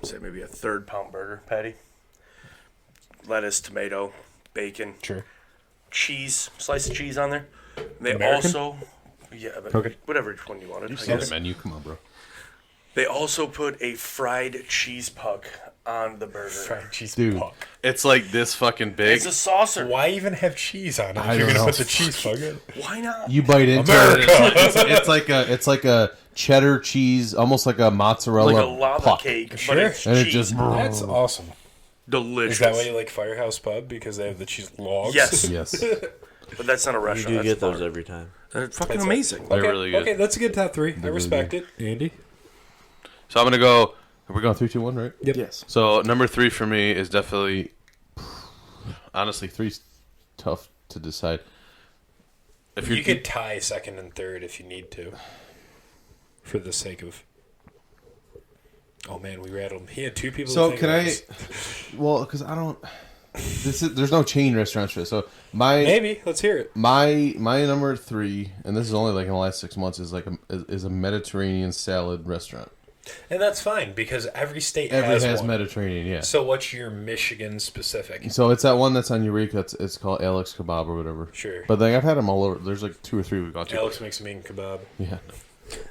say maybe a 3rd-pound burger patty. Lettuce, tomato, bacon, Sure. cheese, slice of cheese on there. They American? also, yeah, but Okay. whatever one you wanted. I Okay, guess. menu. Come on, bro. They also put a fried cheese puck on the burger. Fried cheese Dude. puck. It's like this fucking big. It's a saucer. Why even have cheese on it? I If you're don't gonna know. put the cheese puck in. Why not? You bite into America. it. It's like a cheddar cheese, almost like a mozzarella Like a lava puck. cake, Sure. but it's And it cheese. just That's awesome. Delicious. Is that why you like Firehouse Pub? Because they have the cheese logs? Yes, Yes. but that's not a You restaurant. do that's get a bar. those every time. They're fucking That's amazing. They're Okay, really good. Okay, that's a good top 3. I respect it. Andy? So I'm gonna go. We're going 3, 2, 1, right? Yep. Yes. So number 3 for me is definitely. Honestly, 3's tough to decide. If You could tie second and third if you need to. For the sake of. Oh man, we rattled him. He had 2 people. So to think can of I? this. Well, because I don't. There's no chain restaurants for it. So my Maybe. Let's hear it. my number 3, and this is only like in the last 6 months, is like is a Mediterranean salad restaurant. And that's fine because every state Every has has one. Mediterranean, yeah. So what's your Michigan specific? So it's that one that's on Eureka. It's called Alex Kebab or whatever. Sure. But like I've had them all over. There's like 2 or 3 we've gone to. Alex makes mean kebab. Yeah.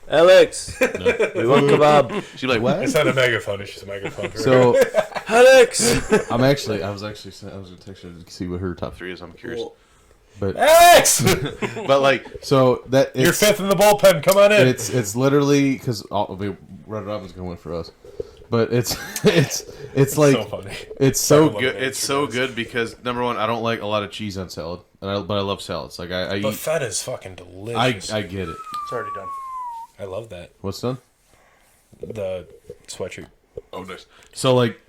Alex, we want kebab. she like What? It's not a megaphone. It's just a microphone. So Alex. I was gonna text her to see what her top 3 is. I'm curious. But X! but like so that You're 5th in the bullpen. Come on in. It's literally because Red Robin's gonna win for us. But it's like so funny. it's so Sorry, good. It's so good because number one, I don't like a lot of cheese on salad, but I love salads. Like I But eat. feta is fucking delicious. I get it. It's already done. I love that. What's done? The sweatshirt. Oh, nice. So like,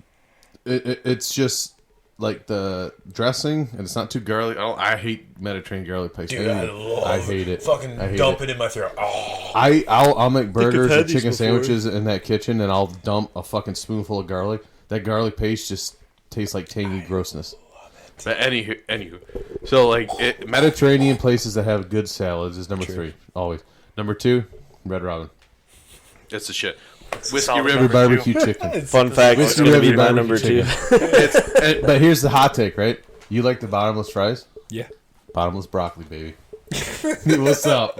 it's just like the dressing, and it's not too garlic. I hate Mediterranean garlic paste. Dude, I hate it. Fucking I hate dump it in my throat. Oh. I'll make burgers had and these chicken before. sandwiches in that kitchen, and I'll dump a fucking spoonful of garlic. That garlic paste just tastes like tangy grossness. But anywho, so like Mediterranean places that have good salads is number 3 always. Number 2, Red Robin. it's the shit. Whiskey Every River barbecue chicken. Fun fact, it's going to be my number 2. But here's the hot take, right? You like the bottomless fries? Yeah. Bottomless broccoli, baby. What's up?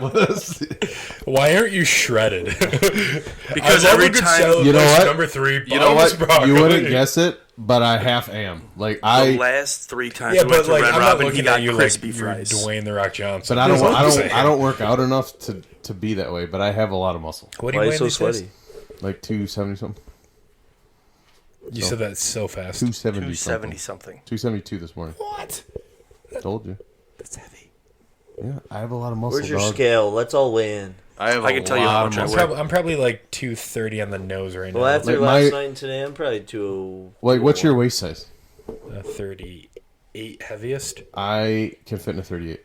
Why aren't you shredded? Because I love every a good time- salad You know place, what? Number 3. You know what? Broccoli. You wouldn't guess it, but I half am. Like The last 3 times Yeah, we went but to like Red I'm not Robin, he looking got at you crispy like you're fries. Dwayne the Rock Johnson. but I I don't work out enough to be that way. But I have a lot of muscle. What do Why you are you weigh so these days? sweaty? Like 270 something. You said that so fast. 270 270 something. something. 272 this morning. What? Told you. That's heavy. Yeah, I have a lot of muscle. Where's your dog. scale? Let's all weigh in. I have I a can tell you how lot much of I muscle. weigh. I'm probably like 230 on the nose right Well, now. after Like last my- night and today, I'm probably 2. Like, what's your waist size? 38 heaviest. I can fit in a 38.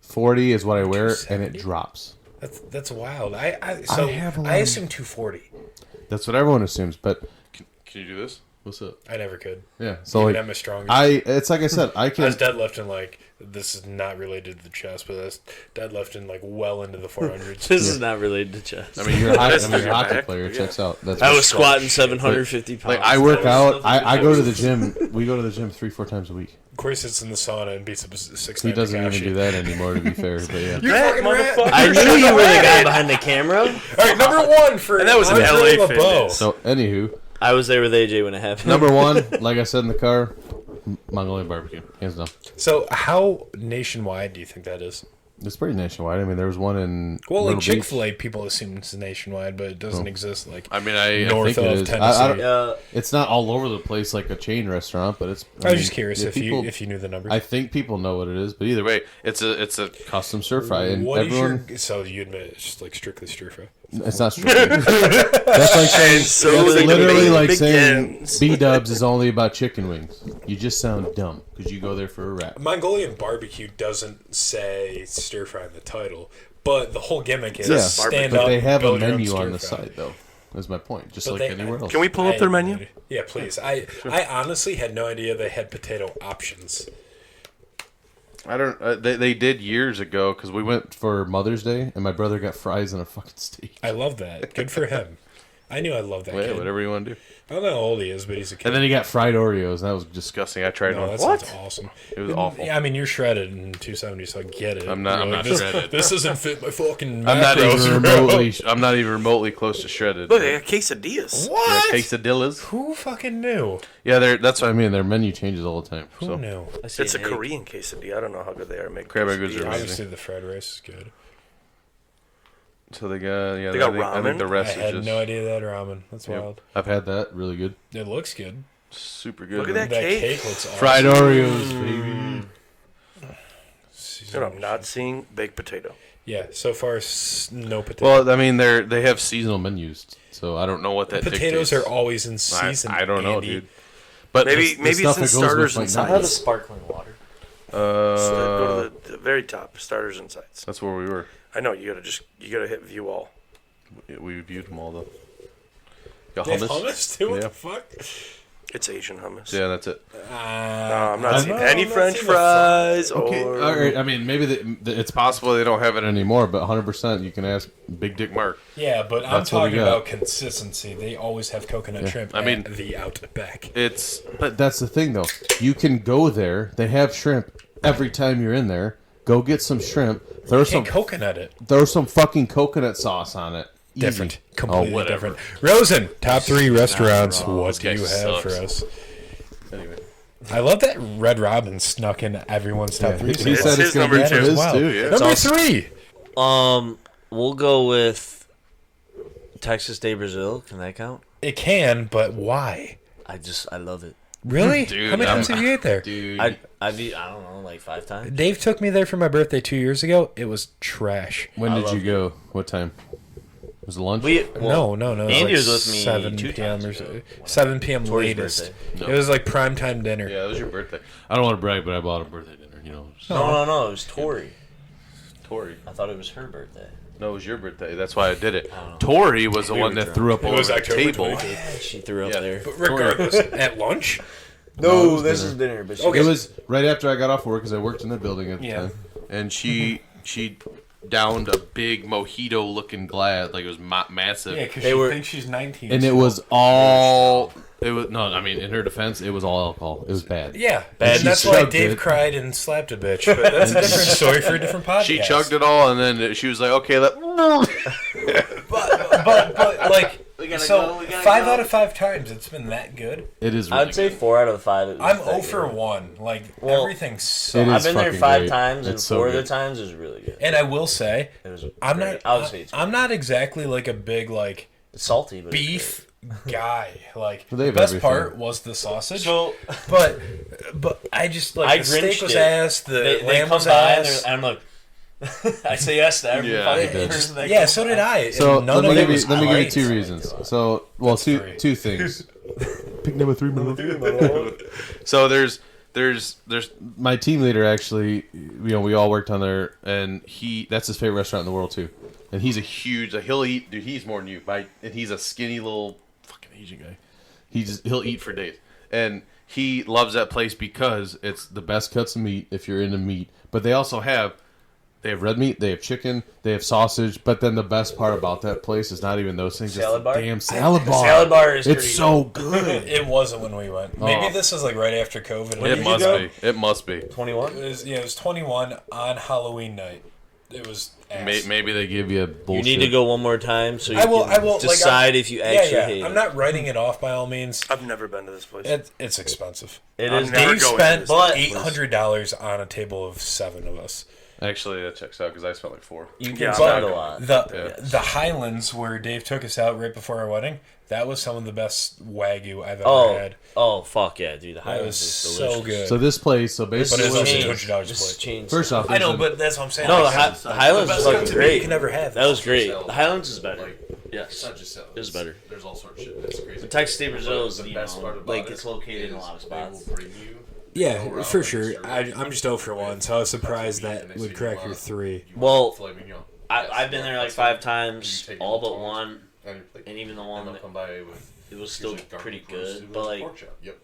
40 is what I wear, and it 270? drops. That's wild. I have a lot of- assume 240. That's what everyone assumes, but Can you do this? what's up? I never could. Yeah, so Even like, I'm as strong. it's like I said, I I can. was deadlifting like this is not related to the chest, but that's deadlifting like well into the 400s. This is not related to chest. I mean, you're a hockey, That's you're a your hockey back. player. It Yeah. checks out. That's I what- was squatting 750 pounds. like I work out. I go to the gym. We go to the gym 3-4 times a week. Of course, it's in the sauna and beats up a 6. He doesn't even do that anymore, to be fair. But yeah, You fucking rat. I knew you were the guy behind the camera. All right, number 1 for And that was an Andre LA LeBeau. Fitness. So anywho, I was there with AJ when it happened. number 1, like I said in the car, Mongolian barbecue, hands down. So, how nationwide do you think that is? It's pretty nationwide. I mean, there was one in Well, like Myrtle Beach. Chick-fil-A, people assume it's nationwide, but it doesn't exist. Like I mean, I north think it of is. Tennessee. I don't- Yeah. It's not all over the place like a chain restaurant, but it's. I was mean, just curious yeah, if people- you knew the number. I think people know what it is, but either way, it's a custom stir fry, and What is everyone. your? So you admit it's just like strictly stir fry. It's not strictly. That's like saying. So That's the literally debate like saying begins. B-dubs is only about chicken wings. You just sound dumb because you go there for a wrap. Mongolian barbecue doesn't say stir fry in the title, but the whole gimmick is Yeah, stand but up. they have a build your own menu on the stir fry. side, though. That's my point. Just But like they- anywhere else. Can we pull up their menu? Yeah, please. I honestly had no idea they had potato options. I don't. They did years ago because we went. For Mother's Day, and my brother got fries and a fucking steak. I love that. Good for him. I knew I loved that Yeah, kid. whatever you want to do. I don't know how old he is, but he's a kid. And then he got fried Oreos, and that was just. Disgusting. I tried No, one. that sounds awesome. It was awful. Yeah, I mean, you're shredded in 270, so I get it. I'm not- I'm You're not this, shredded. This doesn't fit my fucking I'm not macros, even bro. remotely. I'm not even remotely close to shredded. Look, they got quesadillas. What? Yeah, quesadillas. Who fucking knew? Yeah, That's that's what I mean. Their menu changes all the time. Who So knew? I see It's a an egg. Korean quesadilla. I don't know how good they are at making Crab egg goods are quesadillas. amazing. Obviously, the fried rice is good. so they got. Yeah, They got I think ramen? the I rest had is just no idea they had ramen. That's Yep. wild. I've had that. Really good. It looks good. super good. Look at man. that That cake. cake looks awesome. Fried Oreos, baby. And I'm not seeing baked potato. Yeah, so far no potato. Well, I mean, they have Seasonal menus. So I don't know what that Potatoes dictates. are always in season. I don't know, Andy. dude. But Maybe the maybe it's stuff in that goes with, starters like, and nuggets. I have a sides. sparkling water. So go to the very top, starters and sides. that's where we were. I know you gotta hit view all. We viewed them all though. Got They have hummus. hummus too? What Yeah. the fuck? It's Asian hummus. Yeah, that's it. No, I'm not seeing no, any I'm not French seeing the fries Okay, or. all right. I mean, maybe it's possible they don't have it anymore, but 100% you can ask Big Dick Mark. Yeah, but I'm That's what we talking got. about consistency. They always have coconut shrimp I mean- at the Outback. It's But that's the thing, though. You can go there. They have shrimp every time you're in there. Go get some shrimp. Throw some Can't coconut it. throw some fucking coconut sauce on it. Different. Easy. Completely whatever. different. Rosen, top 3 restaurants. wrong. What This do guy you have sucks. for us? Anyway. I love that Red Robin snuck in everyone's top 3. He said it's his going to number be for two. his Wow. too. Yeah. Number 3. We'll go with Texas Day Brazil. Can that count? It can, but why? I love it. Really? Dude, How many times have you ate there? Dude. I don't know, like 5 times. Dave took me there for my birthday 2 years ago. It was trash. When I did you loved go? What time? Was it lunch? Well, No. It Andy was was with me 7 2 p.m. times or ago. 7 p.m. Tori's latest. birthday. It was like prime time dinner. Yeah, it was your birthday. I don't want to brag, but I bought a birthday dinner. No. It was Tori. Tori. I thought it was her birthday. No, it was your birthday. That's why I did it. Tori was the one that threw up It over was the October table. 25th. She threw up Yeah. there. But regardless, at lunch? No, this is dinner. But It was right after I got off work because I worked in the building at the Yeah. time. And she downed a big mojito-looking glass, like it was massive. Yeah, because They she were- thinks she's 19. And it was all. It was no. I mean, in her defense, it was all alcohol. It was bad. Yeah, Bad. and that's She why chugged Dave it. cried and slapped a bitch. But that's a different story for a different podcast. She chugged it all, and then she was like, "Okay, But like, We gotta so go, we gotta 5 go. out of 5 times it's been that good. It is. Really I'd say good. 4 out of 5. It was I'm that 0 for good. 1. Like Well, everything It sucks. is I've been there fucking 5 great. times, and It's so 4 of the good. times is really good. And I will say, It was I'm great. not. I would say it's I'm not exactly like a big like It's salty, but beef guy. Like Well, the they have best everything. part was the sausage. So but I just like I the steak grinched was it. ass. The they lamb come was by ass. and I'm like, I say yes to every Yeah, fucking you did. person that Yeah, comes so by. did I. So And none let me of give it you was great. 2 reasons. So two 3. two things. Pick number 3. So there's My team leader actually, we all worked on there, and that's his favorite restaurant in the world too. And he's a huge, like, he'll eat, dude. He's more than you, and he's a skinny little fucking Asian guy. He'll eat for days, and he loves that place because it's the best cuts of meat if you're into meat. But they also have red meat, they have chicken, they have sausage. But then the best part about that place is not even those things. Salad it's bar? the damn salad bar. Salad bar is It's pretty so good. It wasn't when we went. Maybe Oh. this is like right after COVID. it you must go? be. It must be. 21. It was 21 on Halloween night. It was ass. Maybe they give you You bullshit. need to go one more time so you I will can decide if you actually hate I'm it. not writing it off by all means. I've never been to this place. It's expensive. It I'm is never Dave going spent to this $800 on a table of 7 of us. Actually, that checks out because I spent like 4. You can Yeah, I'm spend not a lot. The Highlands where Dave took us out right before our wedding, that was some of the best Wagyu I've ever Oh, had. oh, fuck yeah, dude! The That Highlands was is so delicious. good. So this place, but it basically, was also changed. $200 a This plate. changed. first off, I know, there's a- but that's what I'm saying. No, Like, the Highlands best is cuts fucking of meat great. you can never have. That was great. The Highlands is better. Yes, It's not just salad. it was better. There's all sorts of shit. That's crazy. The Texas Day Brazil is, The you best know, part about like it it's located in a is lot of they will spots. bring you Yeah, for sure. I'm just 0 for 1, so I was surprised that would crack your 3. Well, filet mignon. I've been there like 5 times, You take all your but toast one, on your plate, and even the and one they'll that come by with it was still usually garlic pretty roasted good. with But like, pork chop. Yep.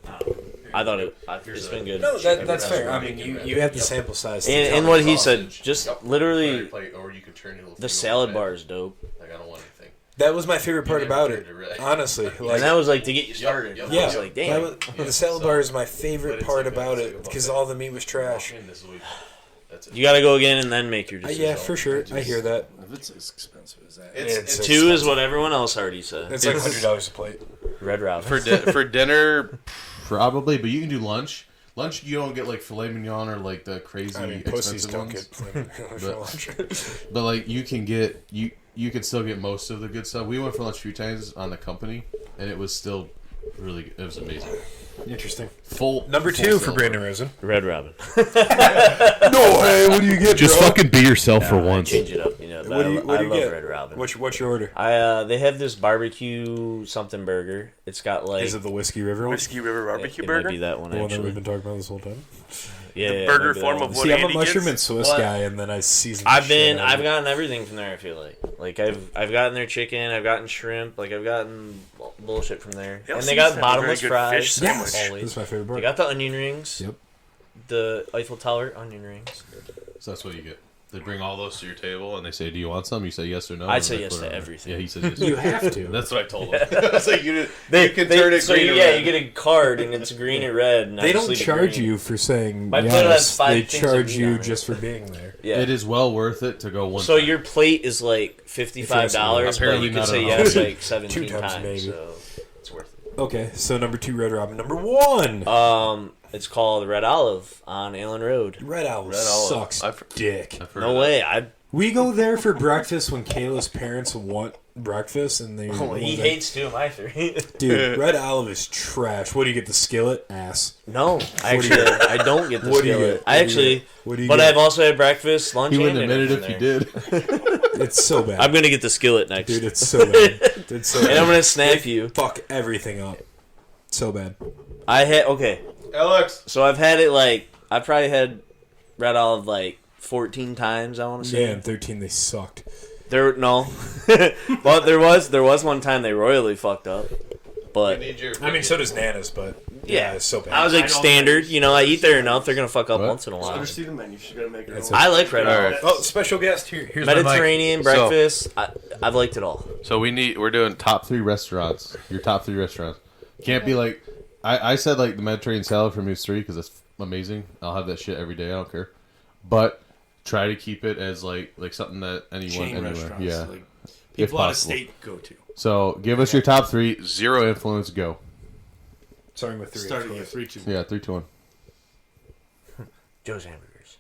I thought it's been good. No, that's fair. I mean, you have the sample size. to And tell what me. he said, just Yep. literally, Plate, or you can turn your little the thing salad over bar is dope. Like I don't want anything. That was my favorite part never about turned it. it really. Honestly, like And that was like to get you started. Yep. I yeah, was like, that damn. was- the salad bar is my favorite But part it's like about that, it it's because like all the meat was trash. Walk in this week. That's it. You got to go again and then make your decision. Yeah, for sure. I hear that. If it's as expensive as that. It's 2 is what everyone else already said. It's like $100 a plate. Red Robin. For dinner, probably, but you can do lunch. Lunch, you don't get like filet mignon or like the crazy I mean, pussies expensive don't ones. get flavor for lunch. But like you can get you can still get most of the good stuff. We went for lunch a few times on the company, and it was still really good. It was amazing. Interesting. Full Number full 2 for salad Brandon bar. Rosen. Red Robin. No way. What do you get? Just fucking be yourself for I once. change it up, you know. What do you I love get? Red Robin. What's your order? They have this barbecue something burger. It's got like Is it the Whiskey River one? Whiskey River Barbecue it Burger. might be that one The one that we've actually. been talking about this whole time. Yeah, burger maybe that form one. of what See, I'm a Andy mushroom gets? and Swiss What? guy, and then I season. the I've shit out of it. gotten everything from there. I feel like I've gotten their chicken. I've gotten shrimp. Like I've gotten bullshit from there. They And also they used to got have a very bottomless good fries. fish sandwich. Yes, Always. that's my favorite part. They got the onion rings. Yep. The Eiffel Tower onion rings. So that's what you get. They bring all those to your table and they say, "Do you want some?" You say yes or no. I'd say yes to everything. Yeah, he says yes. You have to. That's what I told him. I was like, you can They- turn it so green or yeah, red. you get a card and it's green and red. And They don't obviously the charge green. you for saying My plate has yes. 5 They things of charge meat you on it. just for being there. Yeah. It is well worth it to go one. So time. your plate is like $55, but Apparently you can not say at all. yes like 17 Two times, times. maybe. So it's worth it. Okay, so number 2, Red Robin. Number 1, It's called Red Olive on Allen Road. Red Owl Red Olive. sucks I've- dick. I've heard No of that. way. We go there for breakfast when Kayla's parents want breakfast, and they. He hates 2 of my 3. Dude, Red Olive is trash. What do you get? The skillet? Ass. No, I don't get the What do you skillet. get? I actually, What do you but get? I've also had breakfast, lunch, He and wouldn't dinner admit it from if you there. did. It's so bad. I'm gonna get the skillet next, Dude, it's so bad. It's so bad. and I'm gonna snap you. Fuck everything up. So bad. Okay, Alex. so I've had it like I've probably had Red Olive like 14 times. I want to say. Yeah, in 13 they sucked. But there was one time they royally fucked up. But I mean, so does Nana's, but yeah, it's so bad. I was like standard. You know, I eat there enough. They're gonna fuck up What? once in a while. Just see the menu. She's gonna make her own. I like Red Olive. Oh, special guest here. Here's my mic. Mediterranean breakfast. I've liked it all. So we're doing Top 3 restaurants. Your top 3 restaurants. Can't be like I said like the Mediterranean salad for me is 3 because it's amazing. I'll have that shit every day. I don't care. But try to keep it as like something that anyone chain anywhere. restaurants. Yeah. Like, If people out of possible. state go to. So give us your top 3. 0 influence. Go. Starting with 3. Starting of with course. 3-2. Yeah. 3, 2, 1. Joe's Hamburgers.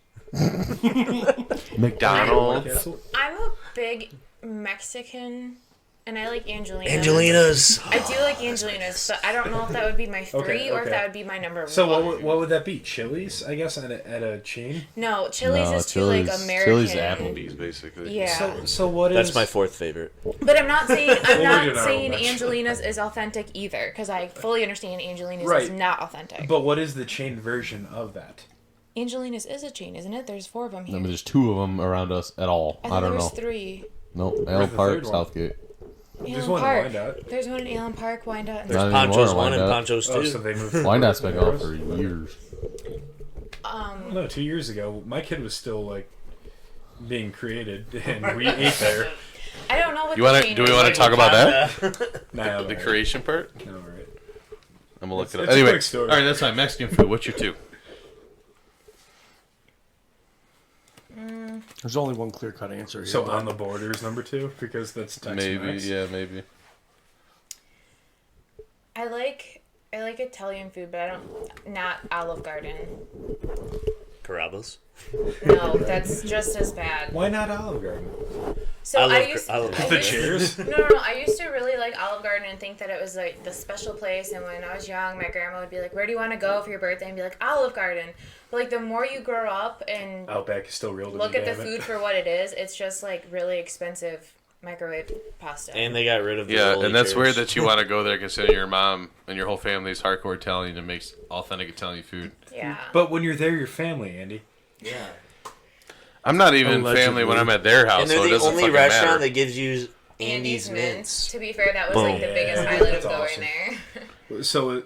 McDonald's. I'm a big Mexican, and I like Angelina's. Angelina's. I do like Angelina's, but I don't know if that would be my 3 Okay, or if okay. that would be my number 1. So what would that be? Chili's, I guess, at a chain. No, Chili's No, is too like Chili's- American. Chili's Applebee's, basically. Yeah. So what is? That's my 4th favorite. But I'm not saying We're doing not our saying own batch. Angelina's is authentic either, because I fully understand Angelina's Right. is not authentic. But what is the chain version of that? Angelina's is a chain, isn't it? There's 4 of them I here. mean, there's 2 of them around us at all. I I thought don't there know. was 3. Nope. Where's Allen the Park, third one? Southgate. There's Allen one in Park. Wyandotte. There's one in Allen Park, Wyandotte. Not Poncho's anymore, 1 and Wyandotte. Poncho's 2. Oh, so they moved. Wyandottte's been gone for years. No, 2 years ago, my kid was still like being created, and we ate there. I don't know what You the wanna? chain Do we is. want to talk about that? Nah, The creation part. No, right. I'm gonna look It's it up. a Anyway, quick story. All right, that's fine. Mexican food. What's your 2? There's only one clear cut answer here. So but on the border is number 2 because that's Tex-Mex. maybe. Yeah, maybe. I like Italian food, but I don't. Not Olive Garden. Carrabba's. No, that's just as bad. Why not Olive Garden? So I I, love used I love I The used- chairs. No. I used to really like Olive Garden and think that it was like the special place. And when I was young, my grandma would be like, "Where do you want to go for your birthday?" And be like, "Olive Garden." But like the more you grow up and Outback is still real to look me, at the damn it. food for what it is, it's just like really expensive microwave pasta. And they got rid of the Yeah, rolly and that's chairs. weird that you want to go there, considering your mom and your whole family is hardcore Italian and makes authentic Italian food. Yeah. But when you're there, you're family, Andy. Yeah. I'm not even Allegedly. family when I'm at their house, And they're so it the doesn't only fucking restaurant matter. that gives you Andy's Andy's Mints. mints. To be fair, that was Boom. like the biggest Yeah, highlight that's of going awesome. there. So,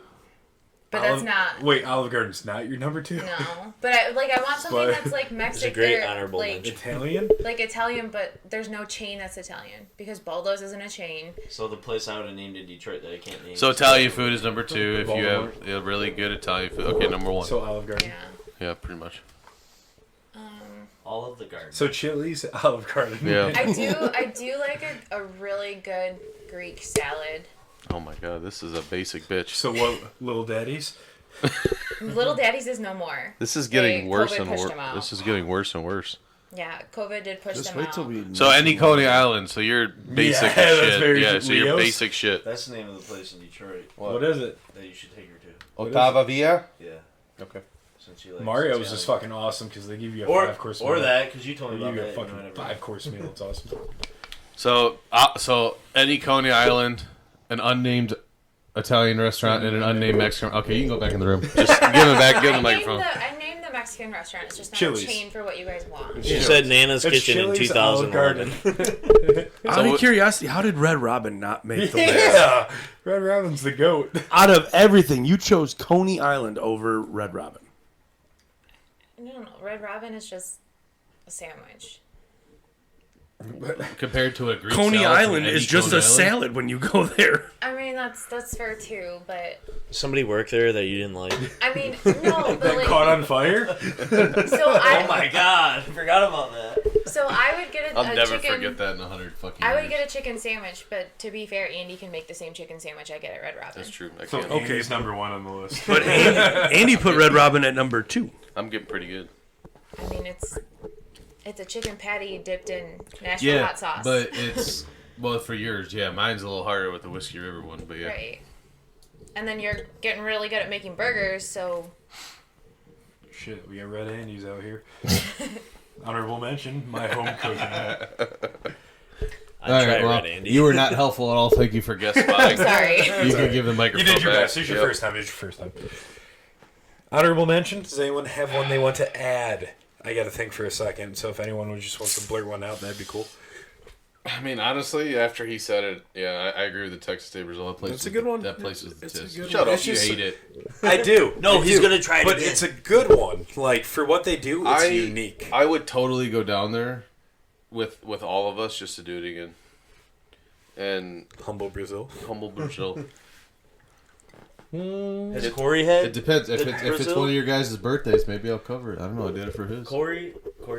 But that's not. Wait, Olive Garden's not your number 2? No, but I want something But- that's like Mexican, great honorable like mention. Italian? like Italian, but there's no chain that's Italian because Baldo's isn't a chain. So the place I would have named in Detroit that I can't name. So Italian food is number 2. If you have really good Italian food, okay, number 1. So Olive Garden. Yeah. Yeah, pretty much. All of the garden. So Chili's, Olive Garden. Yeah. I do like a really good Greek salad. Oh my god, this is a basic bitch. So what? Little Daddies? Little Daddy's is no more. This is getting They- worse COVID and pushed worse. them out. This is getting worse and worse. Yeah, COVID did push Just them wait out. till we. So any Coney Island, so you're basic Yeah, that's shit. very Yeah, so you're Leo's. basic shit. That's the name of the place in Detroit What is it? that you should take her to. Ottava Via? Yeah. Okay. Since you like Mario's is Italian. fucking awesome because they give you a Or 5-course meal. or that because you told They me give about you a that. fucking you know, 5-course meal. It's awesome. So any Coney Island, an unnamed Italian restaurant, and an unnamed Mexican. Okay, you can go back in the room. Just give them back. Give them the microphone. I named the Mexican restaurant. It's just not Chili's. a chain for what you guys want. You said Nana's It's Kitchen in Chili's, Olive 2011. Out of what- curiosity, how did Red Robin not make the list? Yeah! Red Robin's the goat. Out of everything, you chose Coney Island over Red Robin. No. Red Robin is just sandwich. Compared to a Greek Coney salad from Island any is just Coney a Island? salad when you go there. I mean, that's fair too, but Somebody worked there that you didn't like. I mean, no, but like, Caught on fire? so I, god, I forgot about that. so I would get I'll a never chicken. forget that in 100 fucking I would years. get a chicken sandwich, but to be fair, Andy can make the same chicken sandwich I get at Red Robin. That's true. I So can't. Okay, Andy's number one on the list. But Andy put Red Robin at number 2. I'm getting pretty good. I mean, it's a chicken patty dipped in Nashville hot sauce. but it's well for yours. Yeah, mine's a little harder with the Whiskey River one, but yeah. Right. And then you're getting really good at making burgers, so Shit, we got Red Andy's out here. Honorable mention, my home cooking. I tried Red Andy. you were not helpful at all. Thank you for Guest spotting. sorry. You could give the You microphone did your back. best. This is your Yep. first time. This is your first time. Honorable mention. Does anyone have one they want to add? I got to think for a second. So if anyone would just wants to blurt one out, that'd be cool. I mean, honestly, after he said it, yeah, I agree with the Texas State Brazil. That place That's a good one. That place is the It's a tits. good Shut one. up, It's you just- hate it. I do. No, I he's do. gonna try it But again. it's a good one. Like for what they do, it's unique. I would totally go down there with all of us just to do it again. And Humble Brazil. humble Brazil. Has Corey had? It depends. If The it's Brazil? one of your guys' birthdays, maybe I'll cover it. I don't know. I did it for his. Corey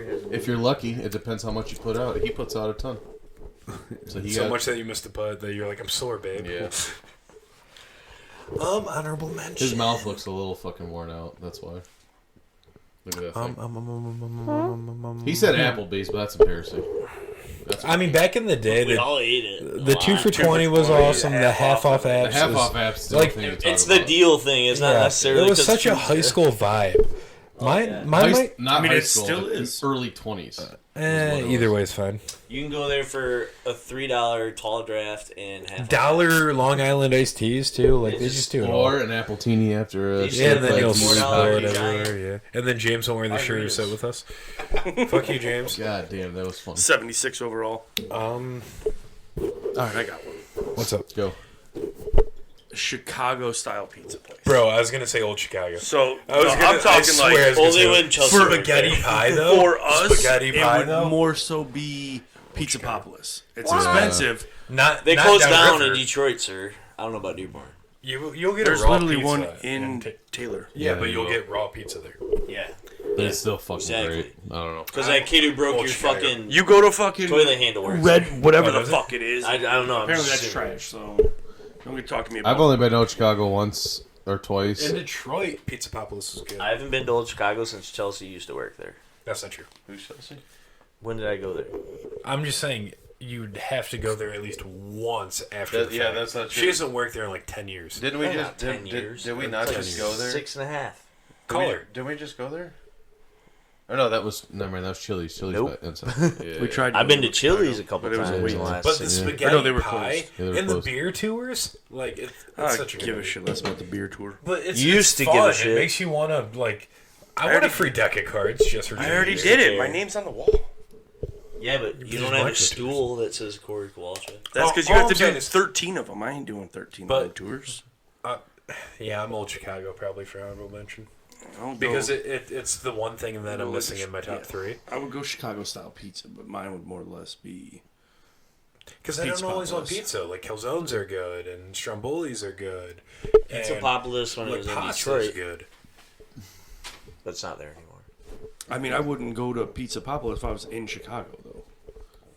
has. If you're lucky, it depends how much you put out. He puts out a ton. So he So got, much that you missed the putt that you're like, I'm sore, babe. Yeah. Honorable mention. his mouth looks a little fucking worn out. That's why. Look at that thing. He said Applebee's, but that's embarrassing. I mean, back in the day, We the, all ate it. the 2 for 20 was awesome. The half off The apps. half was- off apps. Still like, thing to talk It's the about. deal thing. It's not Yeah, necessarily. it was 'cause such a food's high there. school vibe. Mine, yeah. mine High, might. not I mean, high it school. still like is. early 20s. Either way is fine. You can go there for a $3 tall draft and half. $1 Long Island iced teas too. Like They they just- just do it all. Or an appletini after a They just Yeah, did and then like you'll $4 blow it giant. everywhere. Yeah, and then James will wear the shirt and sit with us. Fuck you, James. God damn, that was fun. 76 overall. All right, I got one. What's up, Go. Chicago style pizza place. bro? I was gonna say Old Chicago. So I was I'm gonna. I talking swear I like was gonna Only say when Chelsea for worked spaghetti there. pie though. For us, spaghetti It pie would though. more so be Pizza Popolis. It's expensive. Not They not closed down river. in Detroit, sir. I don't know about Dearborn. You'll get There's a raw literally pizza one in Ta- Taylor. yeah, Yeah, but you you'll will. get raw pizza there. Yeah, But it's still fucking Exactly. great. I don't know. because that kid who broke Old your Chicago. fucking you go to fucking toilet handle works. Red, whatever Oh, the does it? fuck it is. I don't know. I'm Apparently just that's assuming. trash. So don't get to talk to me about. I've only been to Old Chicago once or twice. In Detroit, Pizza Popolis is good. I haven't been to Old Chicago since Chelsea used to work there. That's not true. Who's Chelsea? When did I go there? I'm just saying you'd have to go there at least once after. That- the yeah, fact. that's not She true. hasn't worked there in like 10 years. Didn't we Not just 10 years. did we It's not like just go there? 6.5. Call her. Didn't we just go there? Oh no, that was never mind. That was Chili's. Chili's Nope. by inside. Yeah. We tried. I've been to go Chicago, Chili's a couple but it was times a in wait the list. last But the 6 years. spaghetti Or no, they were pie closed. Yeah, they were and the closed. beer tours, like it's I such a good give a idea. shit less about the beer tour. But it's You used it's to give a fun. shit. It makes you want to like. I want already- a free deck of cards just for. I already beer. did it. My name's on the wall. Yeah, but you just don't have a like the stool that says Corey Kowalczyk. That's Oh, because you all have to I'm saying do is- 13 of them. I ain't doing 13 But- road tours. Yeah, I'm Old Chicago probably for honorable mention I'll because go- it's the one thing that I'm missing in my top three. I would go Chicago style pizza, but mine would more or less be. Because I don't Pizza always want Popolis. pizza. Like calzones are good and strombolis are good. It's a and Populous when it like was in pasta's Detroit, good. but it's not there anymore. I mean, I wouldn't go to Pizza Popolis if I was in Chicago, though.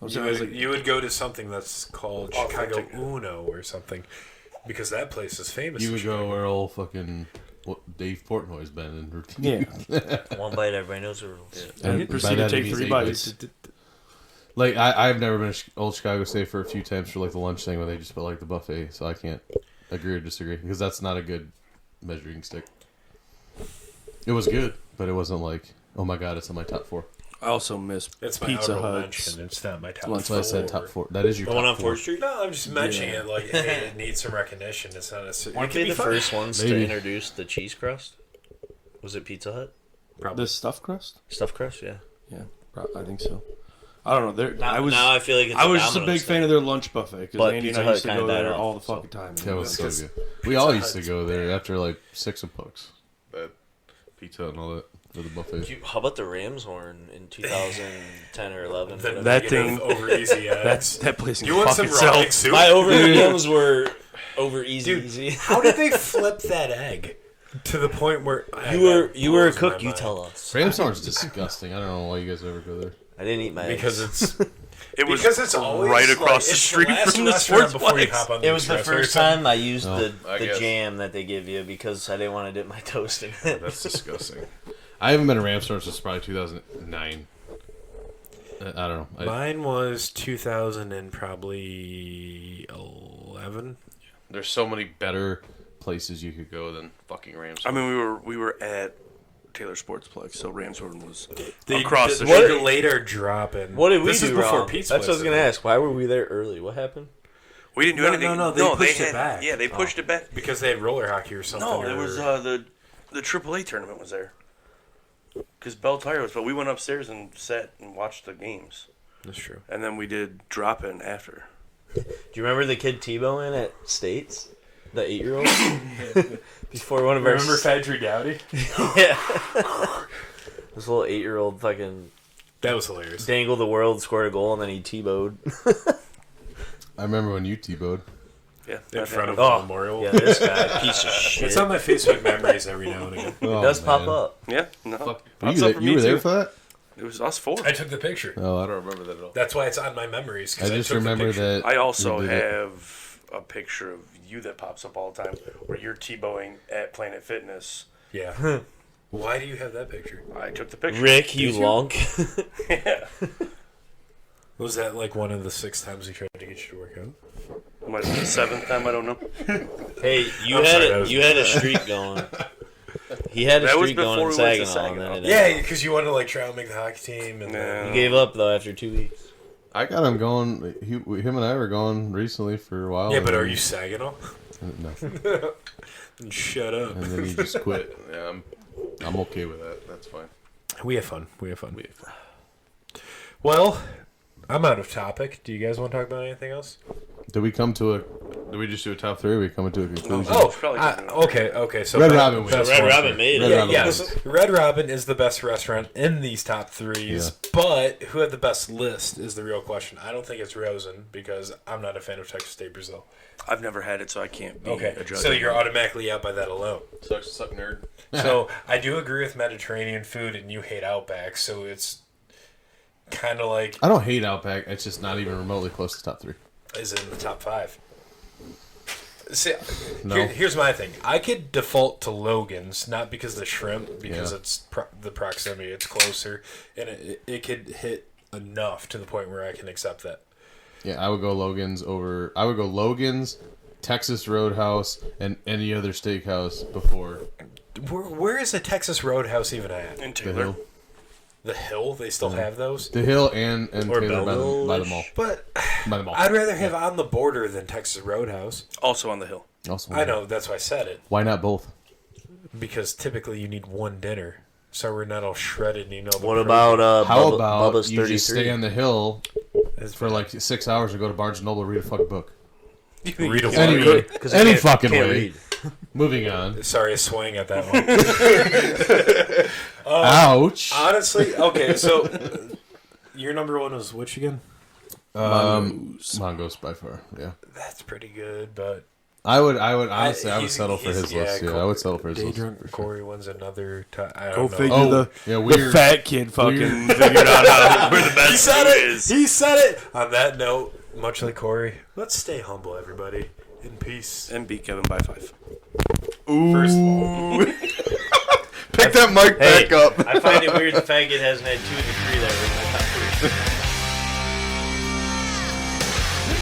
I'm You saying, I was would, like, you would go to something that's called Chicago Authentic. Uno or something, because that place is famous. You in would Chicago. go where old fucking Dave Portnoy's been in. yeah. One bite, everybody knows the rules. And And by proceed to that, take it means 3 8 bites. Like I've never been to Old Chicago, save for a few times for like the lunch thing where they just put like the buffet. So I can't agree or disagree because that's not a good measuring stick. It was good, but it wasn't like, oh my god, it's in my top 4. I also miss It's my Pizza honorable Hut's. mention. It's not my top. Well, That's why I said top 4. That is your The top one on 4. 4th Street? No, I'm just mentioning it like hey, it needs some recognition. It's not a. Weren't they the first ones Maybe. to introduce the cheese crust? Was it Pizza Hut? the stuffed crust. Stuffed crust, yeah. Yeah, I think so. I don't know. Now I feel like it's I was just a Domino's big fan thing. of their lunch buffet because But Andy and Pizza I Hut used to go kinda died there off, all the so. fucking time. That was so Because good. We all used to go there after like 6 and Pucks. That pizza and all that. for the buffet. How about the Rams horn in 2010 or 11? That thing over easy. that place can You want fuck some itself. raw egg soup? My over-yams were over easy. Dude, easy. How did they flip that egg to the point where You were a cook. You tell us. Ramshorn's disgusting. I don't know why you guys ever go there. I didn't eat my because eggs. it's it's always right across the it's street last from the restaurant sports before you place. hop on It was the expressway or first something. time I used I the guess. jam that they give you because I didn't want to dip my toast in it. That's disgusting. I haven't been to Ramshorn since probably 2009. I don't know. Mine was 2000 and probably 11. There's so many better places you could go than fucking Rams. I mean, we were at Taylor Sportsplex, so Ramshorn was They across the what street. later dropping. What did we This do is before wrong? Pizza That's what I was Place, going to ask. Why were we there early? What happened? We didn't do anything. No, they pushed it had, back. Yeah, they pushed it back. Because they had roller hockey or something. No, it or- was the AAA tournament was there. Because Bell Tire was, but we went upstairs and sat and watched the games, That's true. and then we did drop in after. Do you remember the kid Tebowing at States? The 8-year-old? Before one of our... Remember Fadri Dowdy? Yeah. This little 8-year-old fucking That was hilarious. dangled the world, scored a goal, and then he Tebowed. I remember when you T-bowed. Yeah, In front of Oh, the memorial. Yeah, this guy, piece of shit. It's on my Facebook memories every now and again. It does pop up. Yeah, no. Were Pops you up there, for you me were there too. for that? It was us four. I took the picture. Oh, I don't remember that at all. That's why it's on my memories. 'Cause I just took the remember picture. that. I also you did it. have a picture of you that pops up all the time, where you're T-bowing at Planet Fitness. Yeah. Why do you have that picture? I took the picture. Rick, you Did you? lunk. Yeah. Was that like one of the 6 times he tried to get you to work out? Might have been the 7th time, I don't know. Hey, you I'm had sorry, a that was- you had a streak going. He had a That was streak going before in we went to Saginaw. And then Saginaw. it Yeah, ended. because you wanted to like try and make the hockey team, and No. He gave up though after 2 weeks. I got him going. Him and I were going recently for a while. yeah. But and are then- you Saginaw? No. Shut up. And then he just quit. Yeah, I'm okay with that. That's fine. We have fun. Well, I'm out of topic. Do you guys want to talk about anything else? Did we just do a top 3? Or are we coming to a conclusion? Oh, probably okay. So Red Robin wins. best Red restaurant. Robin made Red it. Robin. Yes, Red Robin is the best restaurant in these top 3s, Yeah. but who had the best list is the real question. I don't think it's Rosen because I'm not a fan of Texas State Brazil. I've never had it, so I can't be Okay, a judge. so you're automatically out by that alone. suck nerd. So I do agree with Mediterranean food, and you hate Outback, so it's kind of like I don't hate Outback. It's just not even remotely close to top 3. is in the top 5. See, No. here's my thing. I could default to Logan's, not because of the shrimp, because Yeah. it's the proximity. It's closer, and it could hit enough to the point where I can accept that. Yeah, I would go Logan's over. I would go Logan's, Texas Roadhouse, and any other steakhouse before Where is the Texas Roadhouse even at? In the Taylor. Hill. The Hill? They still have those? The Hill and Or Taylor by the Belleville-ish. mall. But By the mall. I'd rather have On the Border than Texas Roadhouse. Also on the hill. Also, I know, that's why I said it. Why not both? Because typically you need one dinner. So we're not all shredded and you know the What about How Bubba, about Bubba's you 33? just stay on the hill It's for like 6 hours and go to Barnes and Noble, read a fucking book? read a Any, word. any fucking can't way. read. Moving on. Sorry, I swang at that one. Ouch. Honestly, okay, so your number one was which again? Mongo's by far. Yeah. That's pretty good, but I would honestly I would he's- settle for he's- his list. Yeah, I would settle for his list. Daydrunk for sure. Corey wins another time. I Go don't know. figure. Oh, the yeah, the weird. fat kid fucking Weird. figured out how where the He best said food it. is. He said it. On that note, much like Corey, let's stay humble, everybody. In peace. And beat Kevin by 5. First of all, Pick that mic Hey, back up. I find it weird the fat kid hasn't had 2 of the 3 that were in my top 3.